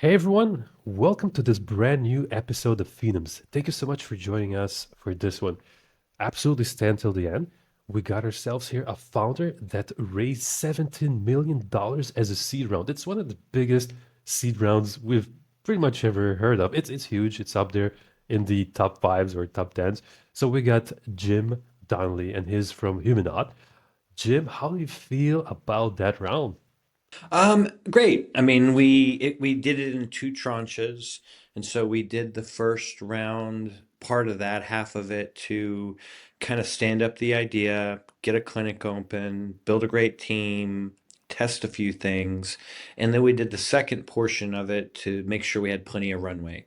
Hey everyone, welcome to this brand new episode of Phenoms. Thank you so much for joining us for this one. Absolutely stand till the end. We got ourselves here a founder that raised $17 million as a seed round. It's one of the biggest seed rounds we've pretty much ever heard of. It's huge. It's up there in the top fives or top tens. So we got Jim Donnelly and he's from Humanaut. Jim, how do you feel about that round? Great. I mean, we did it in two tranches, and so we did the first round, part of that, half of it to kind of stand up the idea, get a clinic open, build a great team, test a few things, and then we did the second portion of it to make sure we had plenty of runway.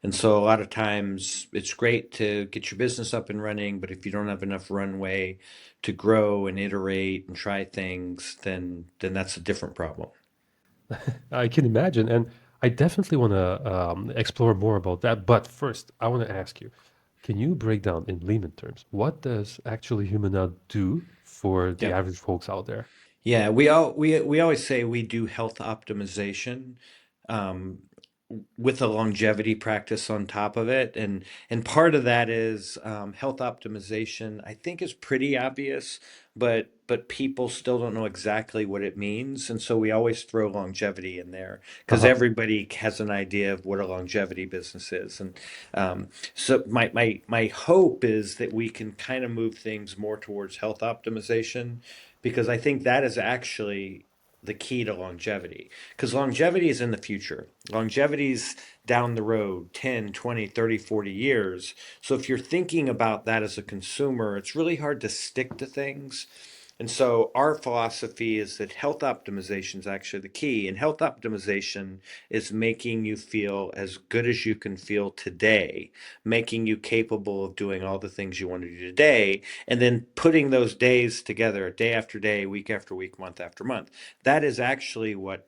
And so a lot of times it's great to get your business up and running, but if you don't have enough runway to grow and iterate and try things, then that's a different problem. I can imagine, and I definitely want to explore more about that. But first, I want to ask you: can you break down in layman terms what does actually Humana do for the Yep. average folks out there? Yeah, we always say we do health optimization. Um, with a longevity practice on top of it. And part of that is health optimization. I think is pretty obvious, but people still don't know exactly what it means, and so we always throw longevity in there because Uh-huh. everybody has an idea of what a longevity business is. And so my hope is that we can kind of move things more towards health optimization because I think that is actually the key to longevity because longevity is in the future. Longevity's down the road 10, 20, 30, 40 years. So if you're thinking about that as a consumer, it's really hard to stick to things. And so our philosophy is that health optimization is actually the key. And health optimization is making you feel as good as you can feel today, making you capable of doing all the things you want to do today, and then putting those days together day after day, week after week, month after month. That is actually what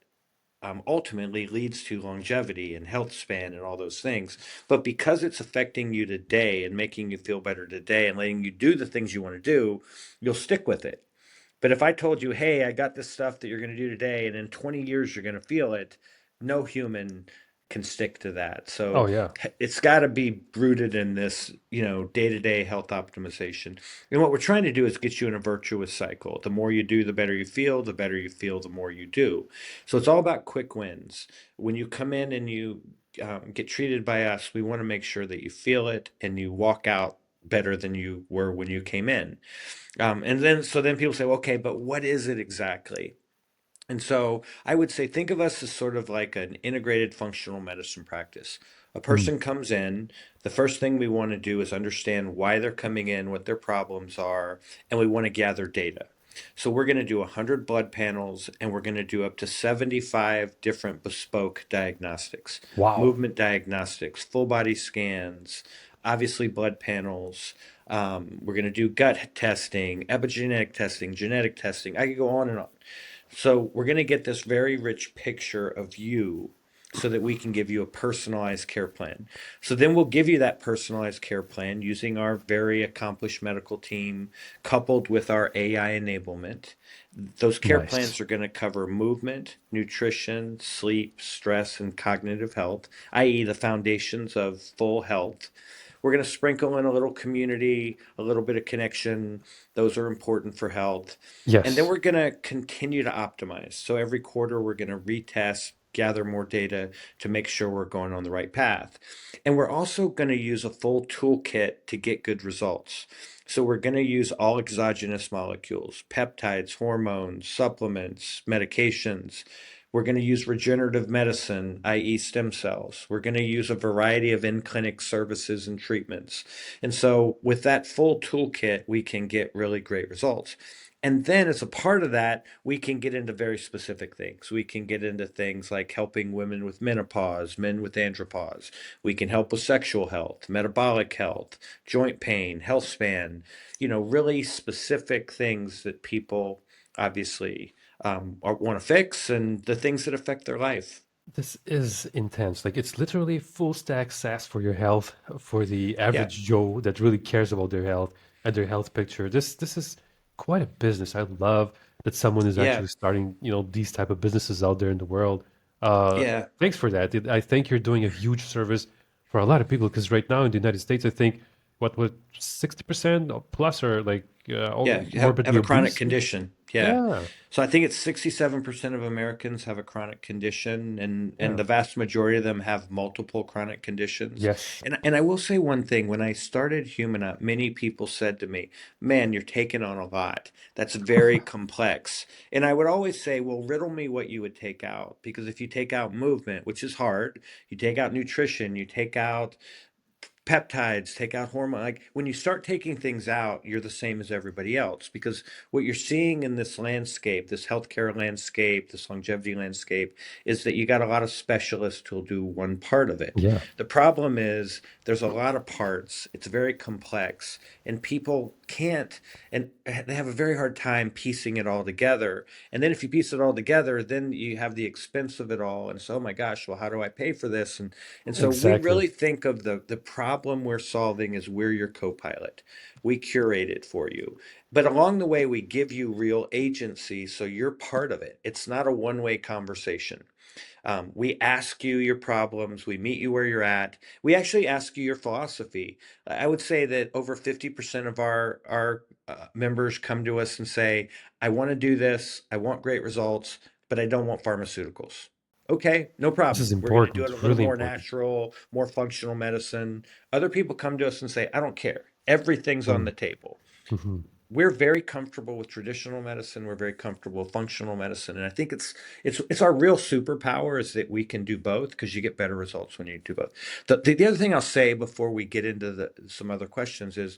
ultimately leads to longevity and health span and all those things. But because it's affecting you today and making you feel better today and letting you do the things you want to do, you'll stick with it. But if I told you, hey, I got this stuff that you're going to do today, and in 20 years you're going to feel it, no human can stick to that. Oh So yeah. it's got to be rooted in this, day-to-day health optimization. And what we're trying to do is get you in a virtuous cycle. The more you do, the better you feel. The better you feel, the more you do. So it's all about quick wins. When you come in and you get treated by us, we want to make sure that you feel it and you walk out better than you were when you came in. And then people say, well, okay, but what is it exactly? And so I would say, think of us as sort of like an integrated functional medicine practice. A Mm, person comes in, the first thing we want to do is understand why they're coming in, what their problems are, and we want to gather data. So we're going to do 100 blood panels and we're going to do up to 75 different bespoke diagnostics, wow. movement diagnostics, full body scans, obviously blood panels. We're going to do gut testing, epigenetic testing, genetic testing. I could go on and on. So we're going to get this very rich picture of you so that we can give you a personalized care plan. So then we'll give you that personalized care plan using our very accomplished medical team coupled with our AI enablement. Those care Nice. plans are going to cover movement, nutrition, sleep, stress, and cognitive health, i.e., the foundations of full health. We're going to sprinkle in a little community, a little bit of connection. Those are important for health. And then Yes. we're going to continue to optimize. So every quarter, we're going to retest, gather more data to make sure we're going on the right path. And we're also going to use a full toolkit to get good results. So we're going to use all exogenous molecules, peptides, hormones, supplements, medications. We're going to use regenerative medicine, i.e., stem cells. We're going to use a variety of in clinic services and treatments. And so, with that full toolkit, we can get really great results. And then, as a part of that, we can get into very specific things. We can get into things like helping women with menopause, men with andropause. We can help with sexual health, metabolic health, joint pain, health span, really specific things that people obviously want to fix and the things that affect their life. This is intense. Like it's literally full stack SaaS for your health, for the Yeah. average Joe that really cares about their health and their health picture. This is quite a business. I love that someone is Yeah. actually starting, these type of businesses out there in the world. Uh, Yeah. Thanks for that. I think you're doing a huge service for a lot of people because right now in the United States, I think what 60% plus are like Yeah, all you have morbidly a chronic obese. condition. Yeah. Yeah, So I think it's 67% of Americans have a chronic condition, and yeah, the vast majority of them have multiple chronic conditions. yes, And I will say one thing, when I started Humana, many people said to me, "Man, you're taking on a lot. That's very complex." And I would always say, "Well, riddle me what you would take out, because if you take out movement, which is hard, you take out nutrition, you take out peptides, take out hormone. Like when you start taking things out, you're the same as everybody else, because what you're seeing in this landscape, this healthcare landscape, this longevity landscape, is that you got a lot of specialists who'll do one part of it. yeah, The problem is there's a lot of parts. It's very complex, and people can't, and they have a very hard time piecing it all together. And then if you piece it all together, then you have the expense of it all. And so, oh my gosh, well, how do I pay for this? And so we exactly. really think of the problem we're solving as we're your co-pilot. We curate it for you. But along the way, we give you real agency, so you're part of it. It's not a one-way conversation. We ask you your problems. We meet you where you're at. We actually ask you your philosophy. I would say that over 50% of our members come to us and say, "I want to do this. I want great results, but I don't want pharmaceuticals." Okay, no This is problem. We're going to do it a important, little really more important. natural, more functional medicine. Other people come to us and say, "I don't care. Everything's on Mm, the table." mhm. We're very comfortable with traditional medicine. We're very comfortable with functional medicine, and I think it's our real superpower is that we can do both, because you get better results when you do both. The other thing I'll say before we get into some other questions is,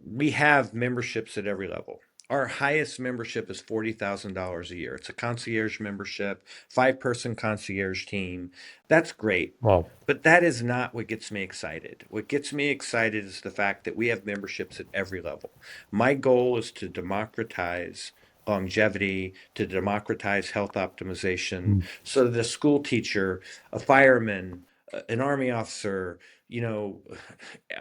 we have memberships at every level. Our highest membership is $40,000 a year. It's a concierge membership, five-person concierge team. That's great. Wow. But that is not what gets me excited. What gets me excited is the fact that we have memberships at every level. My goal is to democratize longevity, to democratize health optimization, Mm. so that a school teacher, a fireman, an army officer, you know,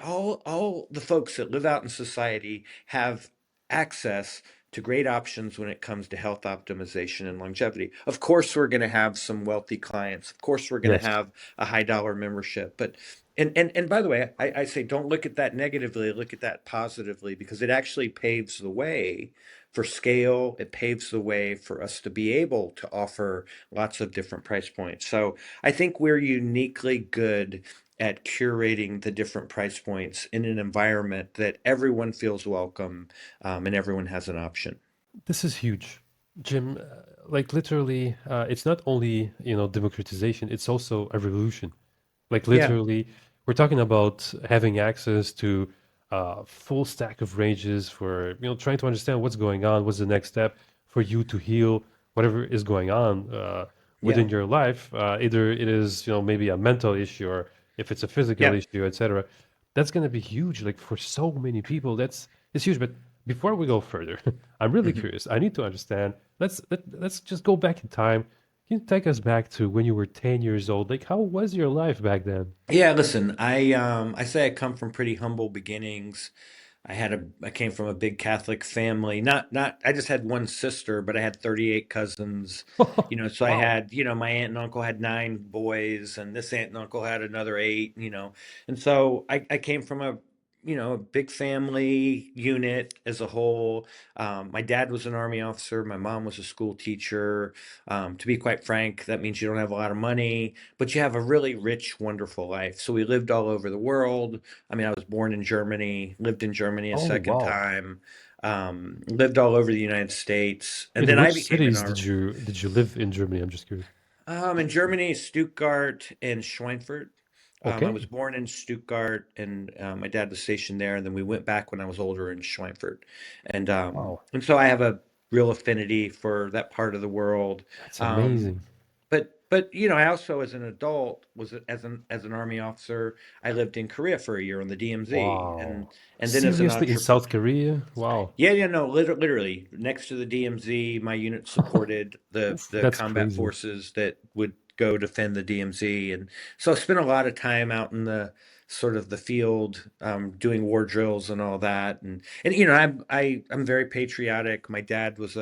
all the folks that live out in society have access to great options when it comes to health optimization and longevity. Of course, we're going to have some wealthy clients. Of course, we're going to Yes, have a high dollar membership. But and by the way, I say don't look at that negatively. Look at that positively, because it actually paves the way for scale. It paves the way for us to be able to offer lots of different price points. So I think we're uniquely good at curating the different price points in an environment that everyone feels welcome, and everyone has an option. this is huge, Jim. Like literally, it's not only democratization; it's also a revolution. Like Yeah, literally, we're talking about having access to full stack of ranges for trying to understand what's going on, what's the next step for you to heal whatever is going on yeah, within your life. Either it is maybe a mental issue or if it's a physical yeah. issue, etc. That's going to be huge. Like for so many people, that's it's huge. But before we go further, I'm really Mhm. curious. I need to understand. Let's just go back in time. Can you take us back to when you were 10 years old? Like, how was your life back then? Yeah, listen, I say I come from pretty humble beginnings. I came from a big Catholic family. Not I just had one sister, but I had 38 cousins. So I Wow. had, my aunt and uncle had nine boys, and this aunt and uncle had another eight. And so I came from a big family unit as a whole. My dad was an army officer. My mom was a school teacher. To be quite frank, that means you don't have a lot of money, but you have a really rich, wonderful life. So we lived all over the world. I mean, I was born in Germany, lived in Germany a Oh, second wow. time, lived all over the United States, and In then I which became an cities army. did you live in Germany? I'm just curious. In Germany, Stuttgart and Schweinfurt. I was Okay. born in Stuttgart, and my dad was stationed there. And then we went back when I was older in Schweinfurt, and um, Wow. and so I have a real affinity for that part of the world. That's Um, amazing. but I also, as an adult, was as an army officer. I lived in Korea for a year on the DMZ, Wow. and then as an Seriously, in entrepreneur. South Korea? Wow. Yeah, yeah, no, literally next to the DMZ, my unit supported the Oof, the that's combat crazy. forces that would go defend the DMZ, and so I spent a lot of time out in the sort of the field, doing war drills and all that, and I'm very patriotic. My dad was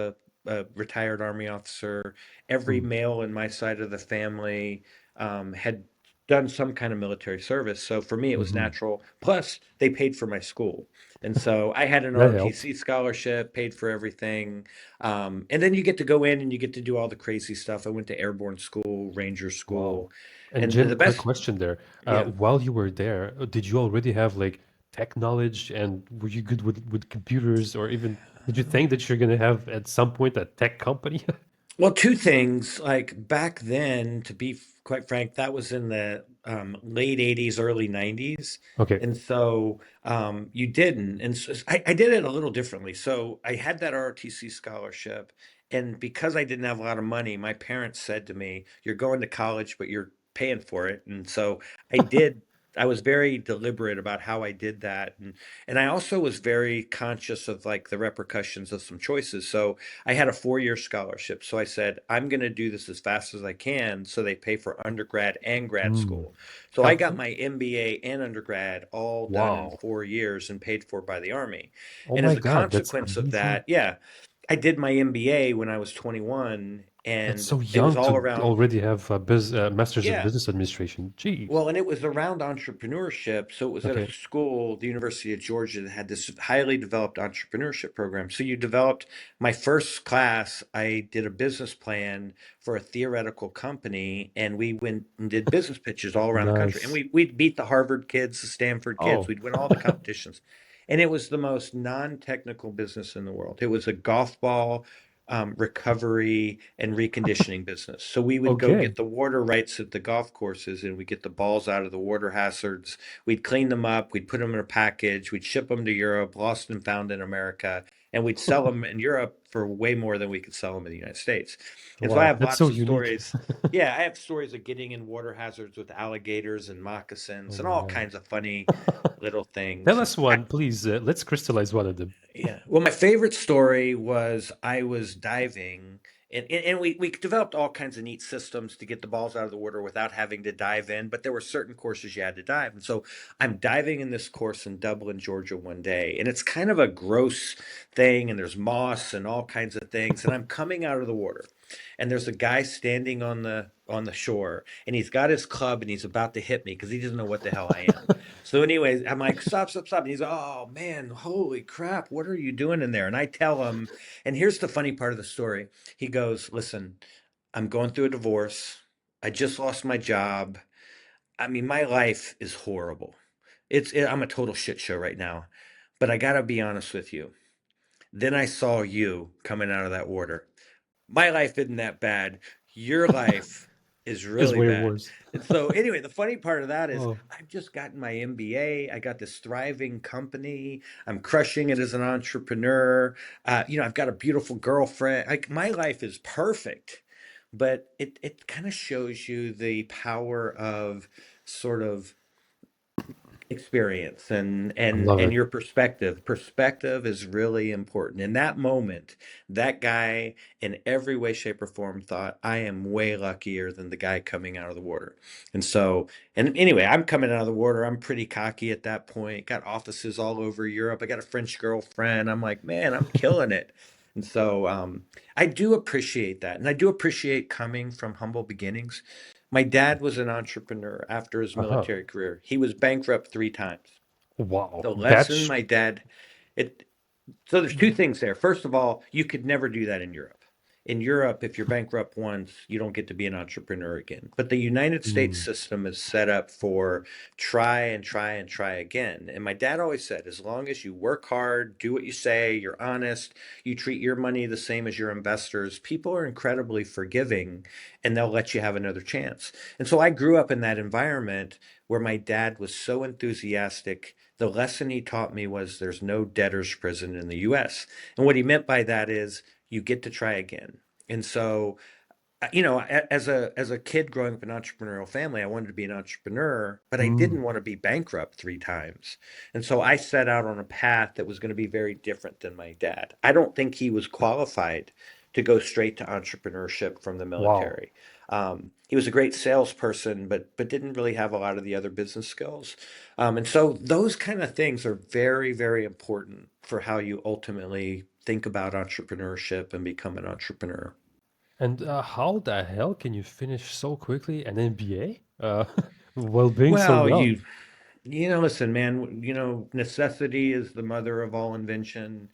a retired Army officer. Every Mm. male in my side of the family had done some kind of military service. So for me, it was Hmm. natural. Plus, they paid for my school. And so I had an That helps. ROTC scholarship, paid for everything. And then you get to go in and you get to do all the crazy stuff. I went to airborne school, ranger Wow. school. And And Jim, the quick best, question there. yeah. While you were there, did you already have like tech knowledge and were you good with computers or even did you think that you're gonna have at some point a tech company? Well, two things. Like back then, to be quite frank, that was in the late 80s, early 90s. Okay. And so you didn't. And so I did it a little differently. So I had that ROTC scholarship. And because I didn't have a lot of money, my parents said to me, "You're going to college, but you're paying for it." And so I did. I was very deliberate about how I did that. And I also was very conscious of like the repercussions of some choices. So I had a 4-year scholarship. So I said, I'm going to do this as fast as I can. So they pay for undergrad and grad Mm. school. So I got Helpful. my MBA and undergrad all done in Wow. 4 years and paid for by the Army. Oh And my as a God, that's consequence of amazing. that, yeah, I did my MBA when I was 21 That's and so it was young all to around, already have a Masters of yeah, Business Administration. Jeez. well, and it was around entrepreneurship. So it was at a Okay. school, the University of Georgia, that had this highly developed entrepreneurship program. So you developed my first class. I did a business plan for a theoretical company, and we went and did business pitches all around the country. And Nice. we'd beat the Harvard kids, the Stanford kids. Oh. We'd win all the competitions. And it was the most non-technical business in the world. It was a golf ball recovery and reconditioning business. So we would go Okay. get the water rights at the golf courses and we'd get the balls out of the water hazards. We'd clean them up, we'd put them in a package, we'd ship them to Europe, lost and found in America, and we'd sell them in Europe for way more than we could sell them in the United States. And so I Wow. have That's so lots of unique. stories. Yeah, I have stories of getting in water hazards with alligators and Oh moccasins and my all God. kinds of funny little Tell things. us one, please. Let's crystallize one of them. Yeah. Well, my favorite story was I was diving and we developed all kinds of neat systems to get the balls out of the water without having to dive in, but there were certain courses you had to dive. And so I'm diving in this course in Dublin, Georgia one day, and it's kind of a gross thing, and there's moss and all kinds of things. And I'm coming out of the water, and there's a guy standing on the shore, and he's got his club and he's about to hit me because he doesn't know what the hell I am. So, anyways, I'm like, stop, stop, stop. And he's, oh man, holy crap, what are you doing in there? And I tell him, and here's the funny part of the story. He goes, listen, I'm going through a divorce. I just lost my job. I mean, my life is horrible. I'm a total shit show right now. But I gotta be honest with you. Then I saw you coming out of that water. My life isn't that bad. Your life is Is really way bad. worse. And so, anyway, the funny part of that is Oh, I've just gotten my MBA. I got this thriving company. I'm crushing it as an entrepreneur. I've got a beautiful girlfriend. Like my life is perfect, but it kind of shows you the power of sort of experience and I and love and it. your perspective is really important in that moment. That guy in every way, shape, or form thought, I am way luckier than the guy coming out of the water. And so, and anyway, I'm coming out of the water, I'm pretty cocky at that point, got offices all over Europe, I got a French girlfriend, I'm like, man, I'm killing it. And so I do appreciate that, and I do appreciate coming from humble beginnings. My dad was an entrepreneur after his Uh-huh. military career. He was bankrupt 3 times. Wow. The lesson That's my dad, it, so there's two things there. First of all, you could never do that in Europe. In Europe, if you're bankrupt once, you don't get to be an entrepreneur again. But the United States mm, system is set up for try and try and try again. And my dad always said, as long as you work hard, do what you say, you're honest, you treat your money the same as your investors, people are incredibly forgiving and they'll let you have another chance. And so I grew up in that environment where my dad was so enthusiastic. The lesson he taught me was there's no debtor's prison in the US. And what he meant by that is you get to try again. And so, as a kid growing up in an entrepreneurial family, I wanted to be an entrepreneur, but I mm. didn't want to be bankrupt 3 times. And so I set out on a path that was going to be very different than my dad. I don't think he was qualified to go straight to entrepreneurship from the Wow. military. He was a great salesperson, but didn't really have a lot of the other business skills. And so those kind of things are very, very important for how you ultimately think about entrepreneurship and become an entrepreneur. And how the hell can you finish so quickly an MBA while being so Well, young? listen, man, necessity is the mother of all invention.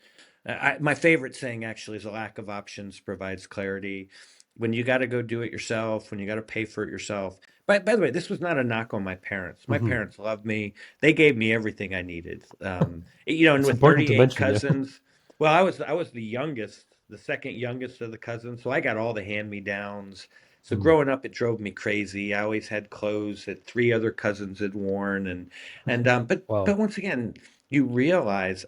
My favorite saying actually is a lack of options provides clarity. When you got to go do it yourself, when you got to pay for it yourself. By the way, this was not a knock on my parents. My Hmm. parents loved me. They gave me everything I needed. And It's with important to 38 mention, yeah. cousins, well, I was the youngest, the second youngest of the cousins, so I got all the hand-me-downs. So Mm. growing up, it drove me crazy. I always had clothes that three other cousins had worn, but Wow. once again, you realize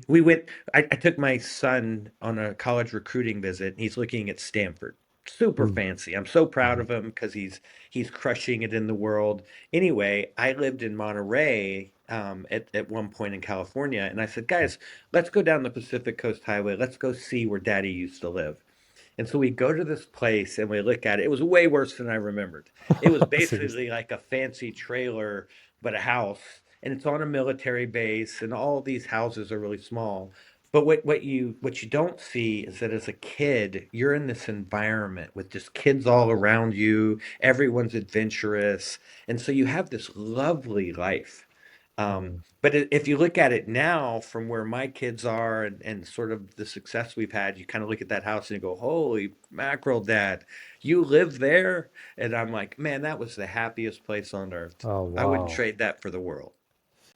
we went. I took my son on a college recruiting visit. He's looking at Stanford, super Mm. fancy. I'm so proud Mhm. of him because he's crushing it in the world. Anyway, I lived in Monterey at one point in California, and I said, guys, let's go down the Pacific Coast Highway. Let's go see where Daddy used to live. And so we go to this place and we look at it. It was way worse than I remembered. It was Seriously. basically like a fancy trailer, but a house. And it's on a military base, and all these houses are really small. But what you don't see is that as a kid, you're in this environment with just kids all around you. Everyone's adventurous, and so you have this lovely life. Mm. But if you look at it now from where my kids are and sort of the success we've had, you kind of look at that house and you go, holy mackerel, Dad, you live there? And I'm like, man, that was the happiest place on earth. Oh, I wouldn't wow. trade that for the world.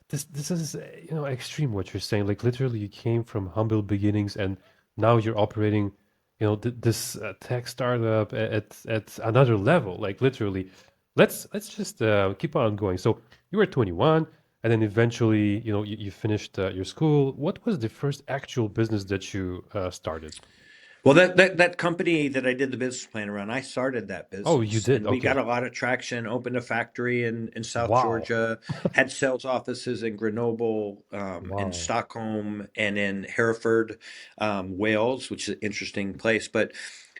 This is extreme what you're saying. Like literally, you came from humble beginnings, and now you're operating, this tech startup at another level. Like literally, let's just keep on going. So you were 21, and then eventually, you finished your school. What was the first actual business that you started? Well, that company that I did the business plan around, I started that Oh, you business, did. and we got Okay. a lot of traction. Opened a factory in South Wow. Georgia, had sales offices in Grenoble, in Wow. Stockholm, and in Hereford, Wales, which is an interesting place. But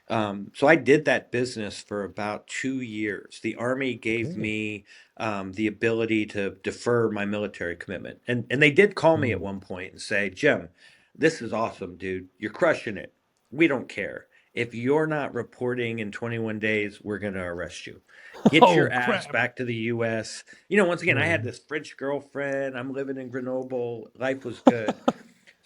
so I did that business for about 2 years. The Army gave Okay. me the ability to defer my military commitment, and they did call me at Mm. one point and say, Jim, this is awesome, dude. You're crushing it. We don't care. If you're not reporting in 21 days, we're going to arrest you. Get Oh your ass crap. back to the US. Once again, I had Mm. this French girlfriend. I'm living in Grenoble. Life was good.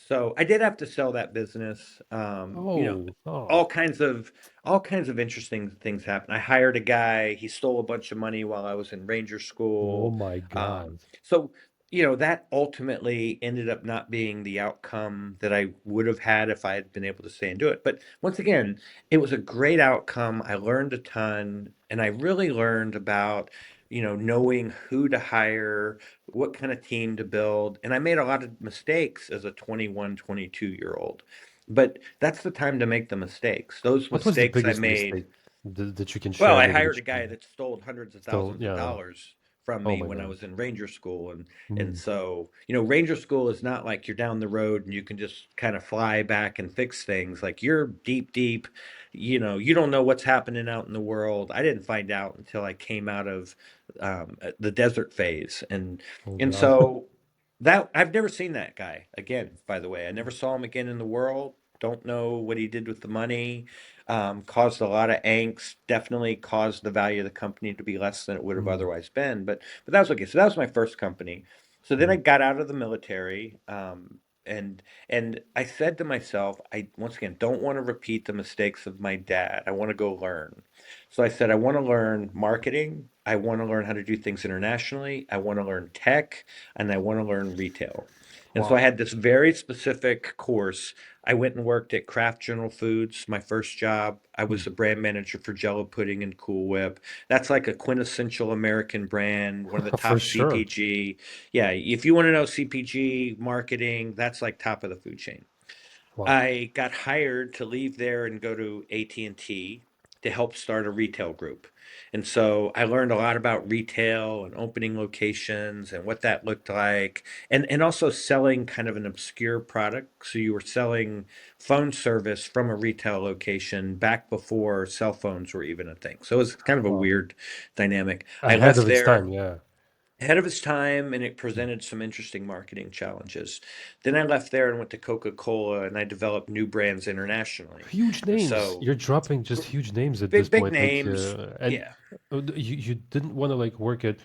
So I did have to sell that business. Oh. Oh. All kinds of all kinds of interesting things happened. I hired a guy. He stole a bunch of money while I was in Ranger Oh School. my Um, God. so that ultimately ended up not being the outcome that I would have had if I had been able to stay and do it. But once again, it was a great outcome. I learned a ton, and I really learned about knowing who to hire, what kind of team to build. And I made a lot of mistakes as a 21, 22-year old. But that's the time to make the mistakes. Those What was the mistakes I biggest made. mistake that you can Well, share? I Maybe hired that a you guy that stole hundreds of still, thousands of yeah. dollars from Oh me my when I God. was in Ranger School, and Mm. so Ranger School is not like you're down the road and you can just kind of fly back and fix things. Like you're deep, deep. You don't know what's happening out in the world. I didn't find out until I came out of the desert phase, and Oh and God. so that I've never seen that guy again. By the way, I never saw him again in the world. Don't know what he did with the money. Caused a lot of angst. Definitely caused the value of the company to be less than it would have Mm. otherwise been. But that was okay. So that was my first company. So then I Mm. got out of the military, and I said to myself, I once again don't want to repeat the mistakes of my dad. I want to go learn. So I said, I want to learn marketing. I want to learn how to do things internationally. I want to learn tech, and I want to learn retail. And so I Wow. had this very specific course. I went and worked at Kraft General Foods, my first job. I Mm. was the brand manager for Jello Pudding and Cool Whip. That's like a quintessential American brand, one of the For top sure. CPG. Yeah, if you want to know CPG marketing, that's like top of the food chain. Wow. I got hired to leave there and go to AT&T to help start a retail group. And so I learned a lot about retail and opening locations and what that looked like, and also selling kind of an obscure product. So you were selling phone service from a retail location back before cell phones were even a thing. So it was kind of a Wow. weird dynamic. I Ahead left of its time, there. yeah. ahead of its time, and it presented some interesting marketing challenges. Then I left there and went to Coca-Cola, and I developed new brands internationally. Huge And names. so You're dropping just huge names at this big point. Like, names, and yeah. you didn't want to like work at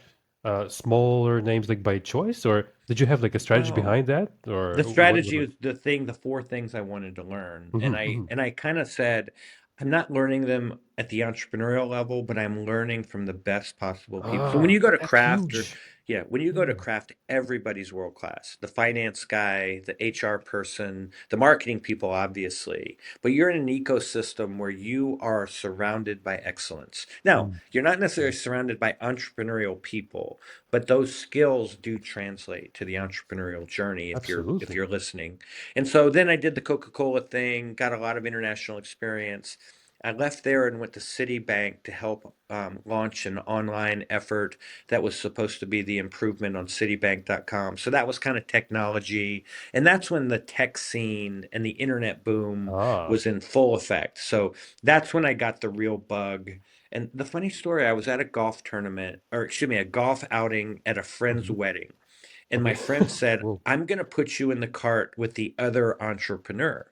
smaller names like by choice, or did you have like a strategy No. behind that, or The what strategy was? was the thing, the four things I wanted to learn. And Hmm, I hmm. and I kind of said, I'm not learning them at the entrepreneurial level, but I'm learning from the best possible people. So when Ah, you go to that's craft or huge. yeah, when you go to Yeah. craft, everybody's world class. The finance guy, the HR person, the marketing people, obviously. But you're in an ecosystem where you are surrounded by excellence. Now, Mm, you're not yeah. necessarily surrounded by entrepreneurial people, but those skills do translate to the entrepreneurial journey if Absolutely. you're listening. And so then I did the Coca-Cola thing, got a lot of international experience. I left there and went to Citibank to help launch an online effort that was supposed to be the improvement on Citibank.com. So that was kind of technology. And that's when the tech scene and the internet boom Ah. was in full effect. So that's when I got the real bug. And the funny story, I was at a golf tournament, or excuse me, a golf outing at a friend's Mhm. wedding. And my Okay. friend said, Whoa. I'm going to put you in the cart with the other entrepreneur.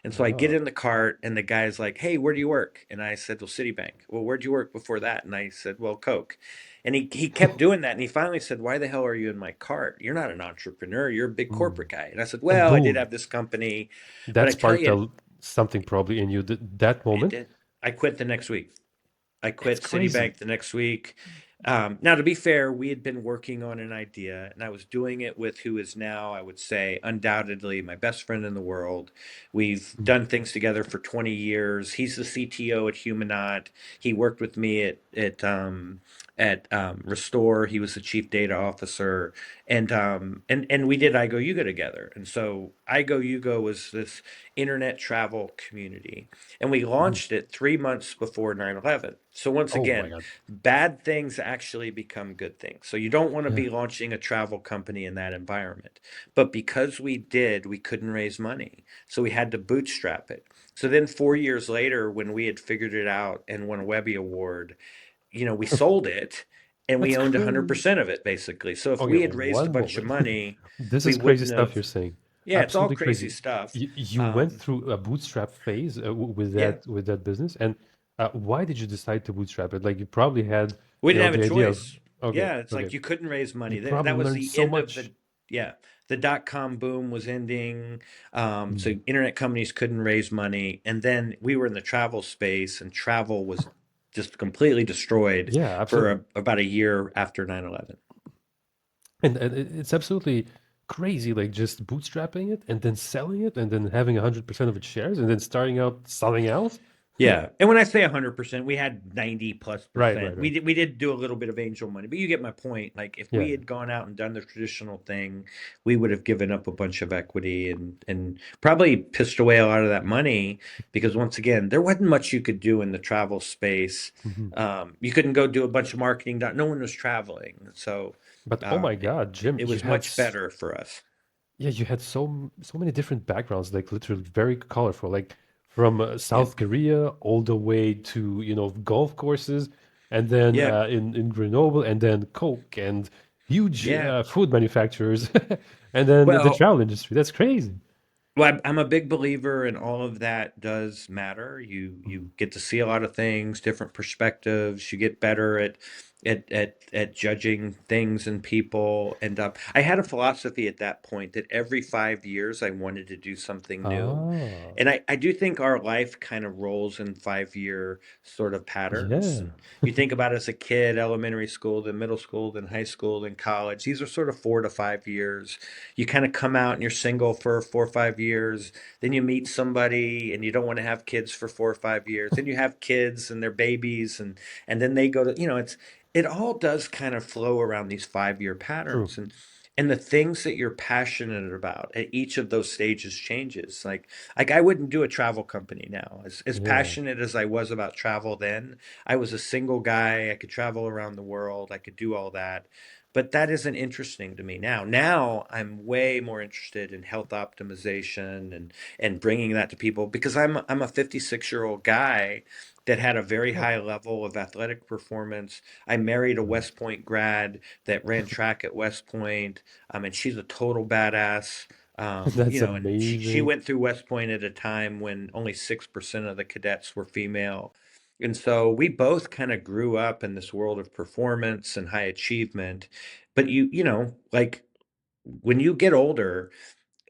And so I get Ah. in the cart, and the guy's like, Hey, where do you work? And I said, Well, Citibank. Well, where'd you work before that? And I said, Well, Coke. And he kept doing that. And he finally said, Why the hell are you in my cart? You're not an entrepreneur. You're a big Mm. corporate guy. And I said, And Well, I did boom, have this company. But that I tell sparked you, something probably in you that it moment. did. I quit the next week. I It's quit crazy. Citibank the next week. Now, to be fair, we had been working on an idea, and I was doing it with who is now, I would say, undoubtedly my best friend in the world. We've Mm. done things together for 20 years. He's the CTO at Humanaut. He worked with me at Restore. He was the chief data officer, and we did I Go Yugo together. And so I Go Yugo was this internet travel community, and we Mhm. launched it 3 months before 9/11. So once Oh my again, God. bad things actually become good things. So you don't want to Yeah. be launching a travel company in that environment. But because we did, we couldn't raise money. So we had to bootstrap it. So then 4 years later, when we had figured it out and won a Webby Award, we sold it and we That's owned crazy. 100% of it basically. So if Okay, we had raised a one bunch of moment. money, This we is crazy wouldn't stuff have. you're saying. Yeah, it's all Absolutely crazy crazy. stuff. You went Um, through a bootstrap phase yeah, with that business, and why did you decide to bootstrap it? Like you probably had, we you didn't know, have a the idea of choice. okay, Yeah, it's okay, like you couldn't raise you money. probably That was learned the so end of much. yeah, the dot-com boom was ending. So Mm. internet companies couldn't raise money. And then we were in the travel space, and travel was just completely destroyed Yeah, for absolutely. about a year after 9/11. And it's absolutely crazy, like just bootstrapping it and then selling it and then having 100% of its shares and then starting out something else. Yeah, and when I say 100%, we had 90 plus Right, percent. right, We right. did do a little bit of angel money, but you get my point. Like if Yeah, we yeah. had gone out and done the traditional thing, we would have given up a bunch of equity and probably pissed away a lot of that money because once again, there wasn't much you could do in the travel space. Mhm. You couldn't go do a bunch of marketing. No one was traveling, so But oh uh, my it, God, Jim, it was much better for us. yeah, you had so many different backgrounds, like literally very colorful, like from Yeah, South Korea all the way to, golf courses, and then yeah. in Grenoble, and then Coke and huge Yeah. food manufacturers, and then the Well, travel industry. That's crazy. I'm a big believer in all of that does matter. You Mhm. get to see a lot of things, different perspectives. You get better at judging things and people. And I had a philosophy at that point that every 5 years I wanted to do something new. Ah, And I do think our life kind of rolls in 5 year sort of patterns. yeah, And you think about as a kid, elementary school, then middle school, then high school, then college. These are sort of 4 to 5 years. You kind of come out and you're single for 4 or 5 years. Then you meet somebody and you don't want to have kids for 4 or 5 years. Then you have kids and they're babies, and then they go to, it all does kind of flow around these 5 year true. patterns. And the things that you're passionate about at each of those stages changes. Like I wouldn't do a travel company now. As Yeah, passionate as I was about travel then, I was a single guy. I could travel around the world. I could do all that. But that isn't interesting to me now. Now I'm way more interested in health optimization and bringing that to people because I'm a 56-year-old guy that had a very Oh, high level of athletic performance. I married a mm. West Point grad that ran track at West Point, and she's a total badass. That's And she amazing. went through West Point at a time when only 6% of the cadets were female. And so we both kind of grew up in this world of performance and high achievement. But like when you get older,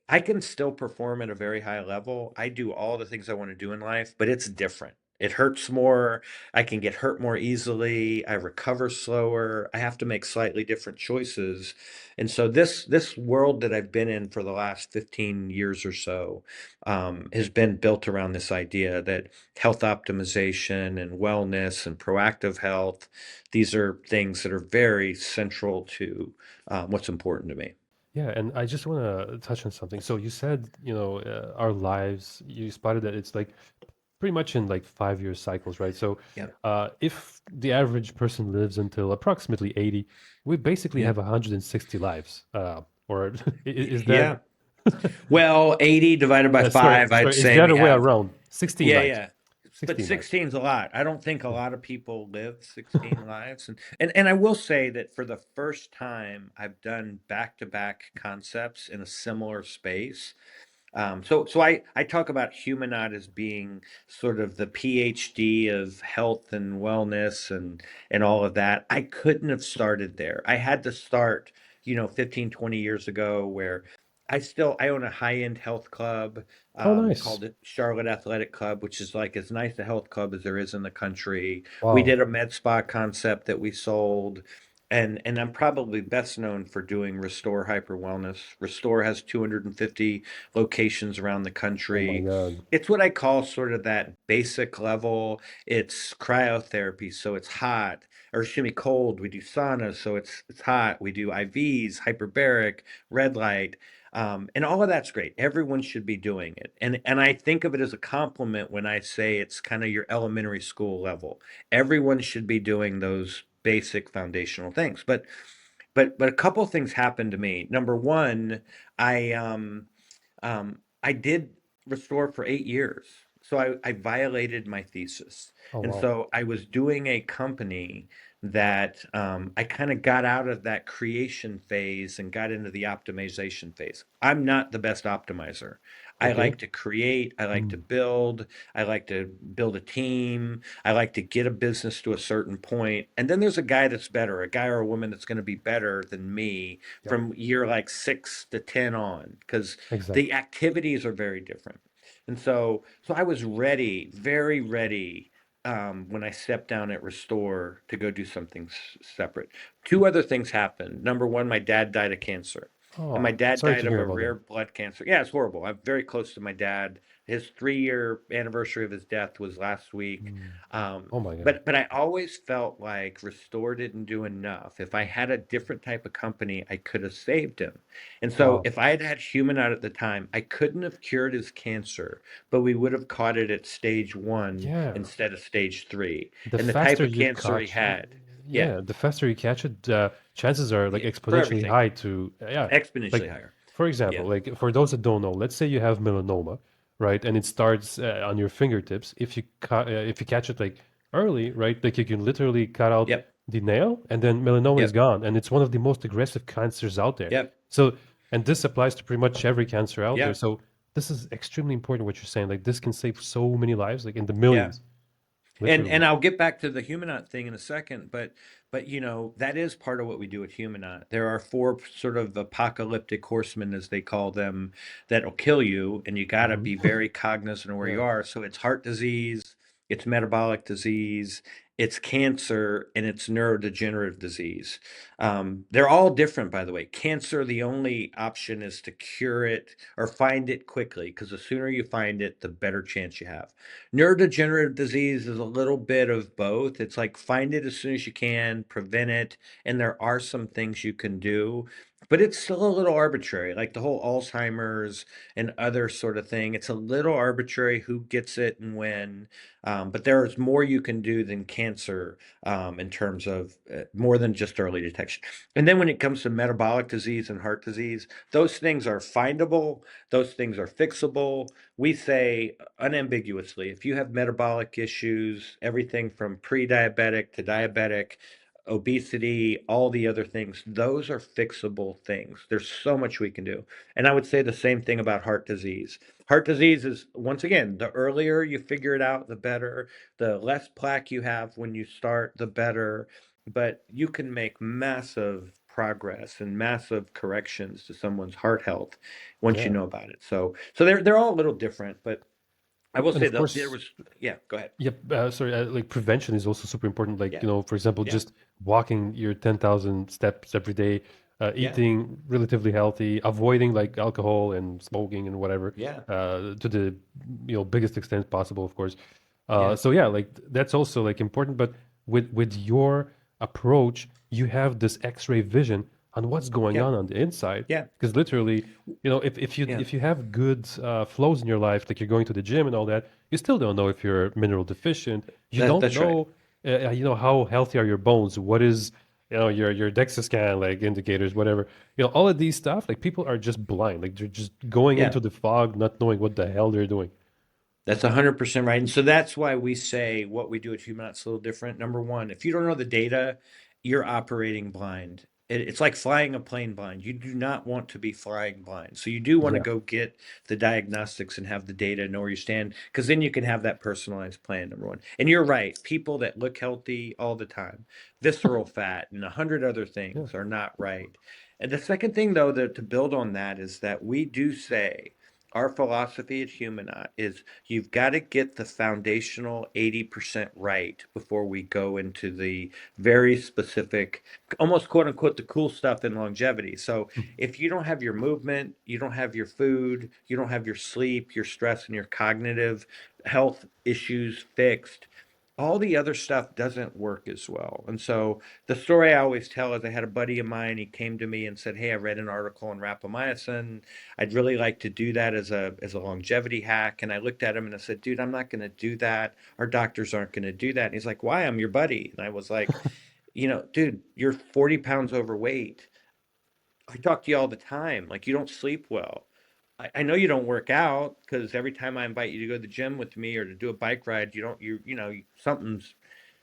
I can still perform at a very high level. I do all the things I want to do in life, but it's different. It hurts more. I can get hurt more easily. I recover slower. I have to make slightly different choices. And so this world that I've been in for the last 15 years or so has been built around this idea that health optimization and wellness and proactive health, these are things that are very central to what's important to me. Yeah, and I just want to touch on something. So you said, our lives, you spotted that it's like pretty much in like 5 year cycles, right? So Yeah. if the average person lives until approximately 80, we basically Yeah. have 160 lives. Or is that, Yeah. Well, 80 divided by sorry, 5, I'd sorry, it's say the we other way have, around. 16 yeah, lives. yeah. But 16 lives. 16's a lot. I don't think a Yeah. lot of people live 16 lives. And I will say that for the first time, I've done back-to-back concepts in a similar space. So I talk about Humanaut as being sort of the PhD of health and wellness and all of that. I couldn't have started there. I had to start, 15, 20 years ago where I own a high-end health club Oh, nice. called it Charlotte Athletic Club, which is like as nice a health club as there is in the country. We Wow. did a med spa concept that we sold. And I'm probably best known for doing Restore Hyper Wellness. Restore has 250 locations around the Oh my country. God. It's what I call sort of that basic level. It's cryotherapy, so it's hot, or excuse me, cold. We do sauna, so it's hot. We do IVs, hyperbaric, red light, and all of that's great. Everyone should be doing it, and I think of it as a compliment when I say it's kind of your elementary school level. Everyone should be doing those basic foundational things, but a couple of things happened to me. Number one, I I did restore for 8 years. So I violated my thesis. Oh, And wow. so I was doing a company that I kind of got out of that creation phase and got into the optimization phase. I'm not the best optimizer. I Okay. like to create, I like to Mm. build, I like to build a team, I like to get a business to a certain point. And then there's a guy that's better, a guy or a woman that's going to be better than me Yep. from year like 6 to 10 on, because the Exactly. activities are very different. And so I was ready, very ready, when I stepped down at Restore to go do something separate. Two other things happened. Number one, my dad died of cancer. And my Oh, dad sorry died to of hear a about rare that. blood cancer. Yeah, it's horrible. I'm very close to my dad. His 3 year anniversary of his death was last week. Mm. Um, Oh my God. but I always felt like Restore didn't do enough. If I had a different type of company, I could have saved him. And so Wow. if I had had Humanaut at the time, I couldn't have cured his cancer, but we would have caught it at stage one Yeah. instead of stage three. The And the type faster of you cancer he catch, had, yeah, yeah, the faster you catch it, chances are like yeah, for exponentially everything, high to, yeah. exponentially Like, higher. for Yeah, example, like for those that don't know, let's say you have melanoma, right? And it starts on your fingertips. If you catch it like early, right? Like you can literally cut out yep, the nail and then melanoma is yep, gone. And it's one of the most aggressive cancers out there. yep, So, and this applies to pretty much every cancer out there. yep, So this is extremely important what you're saying. Like this can save so many lives, like in the yeah. millions, And literally. I'll get back to the Humanaut thing in a second, but that is part of what we do at Humanaut. There are four sort of apocalyptic horsemen, as they call them, that'll kill you, and you got to Mhm. be very cognizant of where Yeah. you are. So it's heart disease, it's metabolic disease, it's cancer, and it's neurodegenerative disease. They're all different, by the way. Cancer, the only option is to cure it or find it quickly, because the sooner you find it, the better chance you have. Neurodegenerative disease is a little bit of both. It's like find it as soon as you can, prevent it, and there are some things you can do. but it's still a little arbitrary, like the whole Alzheimer's and other sort of thing. It's a little arbitrary who gets it and when, but there is more you can do than cancer in terms of more than just early detection. And then when it comes to metabolic disease and heart disease, those things are findable, those things are fixable. We say unambiguously, if you have metabolic issues, everything from pre-diabetic to diabetic, obesity, all the other things, those are fixable things. There's so much we can do. And I would say the same thing about heart disease. Heart disease is, once again, the earlier you figure it out, the better. The less plaque you have when you start, the better. But you can make massive progress and massive corrections to someone's heart health once you Yeah. know about it. So they're all a little different, but I will And say of that there course, was, yeah, go ahead. yep. Sorry, like prevention is also super important. Like, Yeah, for example, yeah, just walking your 10,000 steps every day, yeah, eating relatively healthy, avoiding like alcohol and smoking and whatever, yeah, to the biggest extent possible, of course. yeah, So yeah, like that's also like important. But with your approach, you have this X-ray vision on what's going yeah, on the inside. yeah, Because literally, if you yeah. if you have good flows in your life, like you're going to the gym and all that, you still don't know if you're mineral deficient. You don't That's right. know, how healthy are your bones. What is your DEXA scan like indicators, whatever. All of these stuff. Like people are just blind. Like they're just going Yeah, into the fog, not knowing what the hell they're doing. that's 100% right. And so that's why we say what we do at Humanot's a little different. Number one, if you don't know the data, you're operating blind. It's like flying a plane blind. You do not want to be flying blind. So you do want to Yeah, go get the diagnostics and have the data, know where you stand, because then you can have that personalized plan, number one. And you're right. People that look healthy all the time, visceral fat and 100 other yeah, things are not right. And the second thing, though, that to build on that is that we do say our philosophy at Humanaut is you've got to get the foundational 80% right before we go into the very specific, almost quote unquote, the cool stuff in longevity. So if you don't have your movement, you don't have your food, you don't have your sleep, your stress, and your cognitive health issues fixed, all the other stuff doesn't work as well. And so the story I always tell is I had a buddy of mine, he came to me and said, "Hey, I read an article on rapamycin. I'd really like to do that as a longevity hack." And I looked at him and I said, "Dude, I'm not going to do that. Our doctors aren't going to do that." And he's like, "Why? I'm your buddy." And I was like, "Dude, you're 40 pounds overweight. I talk to you all the time. Like, you don't sleep well. I know you don't work out because every time I invite you to go to the gym with me or to do a bike ride, you don't, something's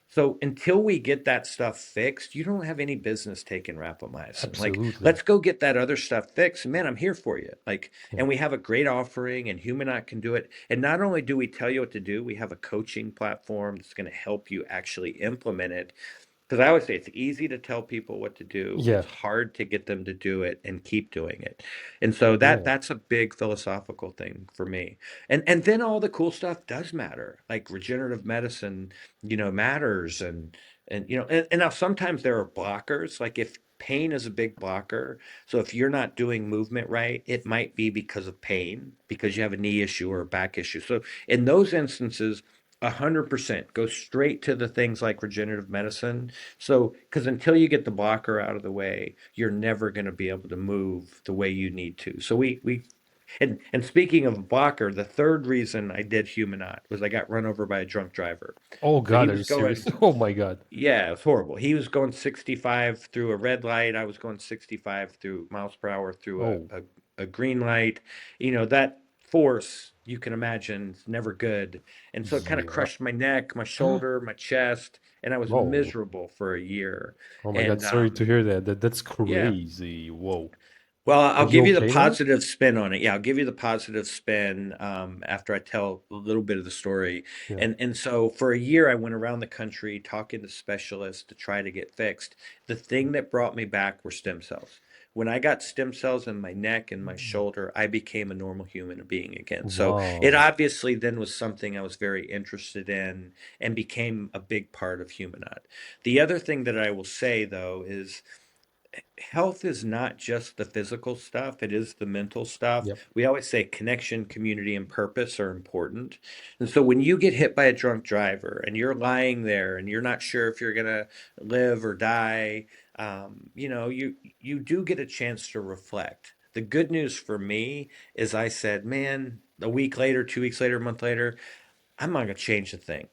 so until we get that stuff fixed, you don't have any business taking rapamycin. Like, absolutely. let's go get that other stuff fixed. Man, I'm here for you. Like, Yeah, and we have a great offering, and Humanaut can do it. And not only do we tell you what to do, we have a coaching platform that's going to help you actually implement it. Because I always say it's easy to tell people what to do. yeah, It's hard to get them to do it and keep doing it. And so yeah. that's a big philosophical thing for me. And then all the cool stuff does matter. Like regenerative medicine, matters and now sometimes there are blockers. Like if pain is a big blocker, so if you're not doing movement right, it might be because of pain, because you have a knee issue or a back issue. So in those instances, 100% go straight to the things like regenerative medicine. So, because until you get the blocker out of the way, you're never going to be able to move the way you need to. So and speaking of blocker, the third reason I did Humanaut was I got run over by a drunk driver. Oh So he God, are was you serious? going, Oh my God. yeah, it was horrible. He was going 65 through a red light. I was going 65 through miles per hour through a, Oh, a, a green light. That force, you can imagine, is never good. And so it kind of yeah. crushed my neck, my shoulder, my chest, and I was Oh, miserable for a year. oh my God. And Sorry to hear that. That's yeah, crazy. Whoa. well, I'll Are you give you the okay now? positive spin on it. Yeah, I'll give you the positive spin after I tell a little bit of the story. Yeah. And so for a year, I went around the country talking to specialists to try to get fixed. The thing that brought me back were stem cells. When I got stem cells in my neck and my shoulder, I became a normal human being again. So it Wow. obviously then was something I was very interested in and became a big part of Humanaut. The other thing that I will say though is health is not just the physical stuff, it is the mental stuff. Yep. We always say connection, community, and purpose are important. And so when you get hit by a drunk driver and you're lying there and you're not sure if you're going to live or die, you do get a chance to reflect. The good news for me is I said, man, a week later, 2 weeks later, a month later, I'm not gonna change a thing.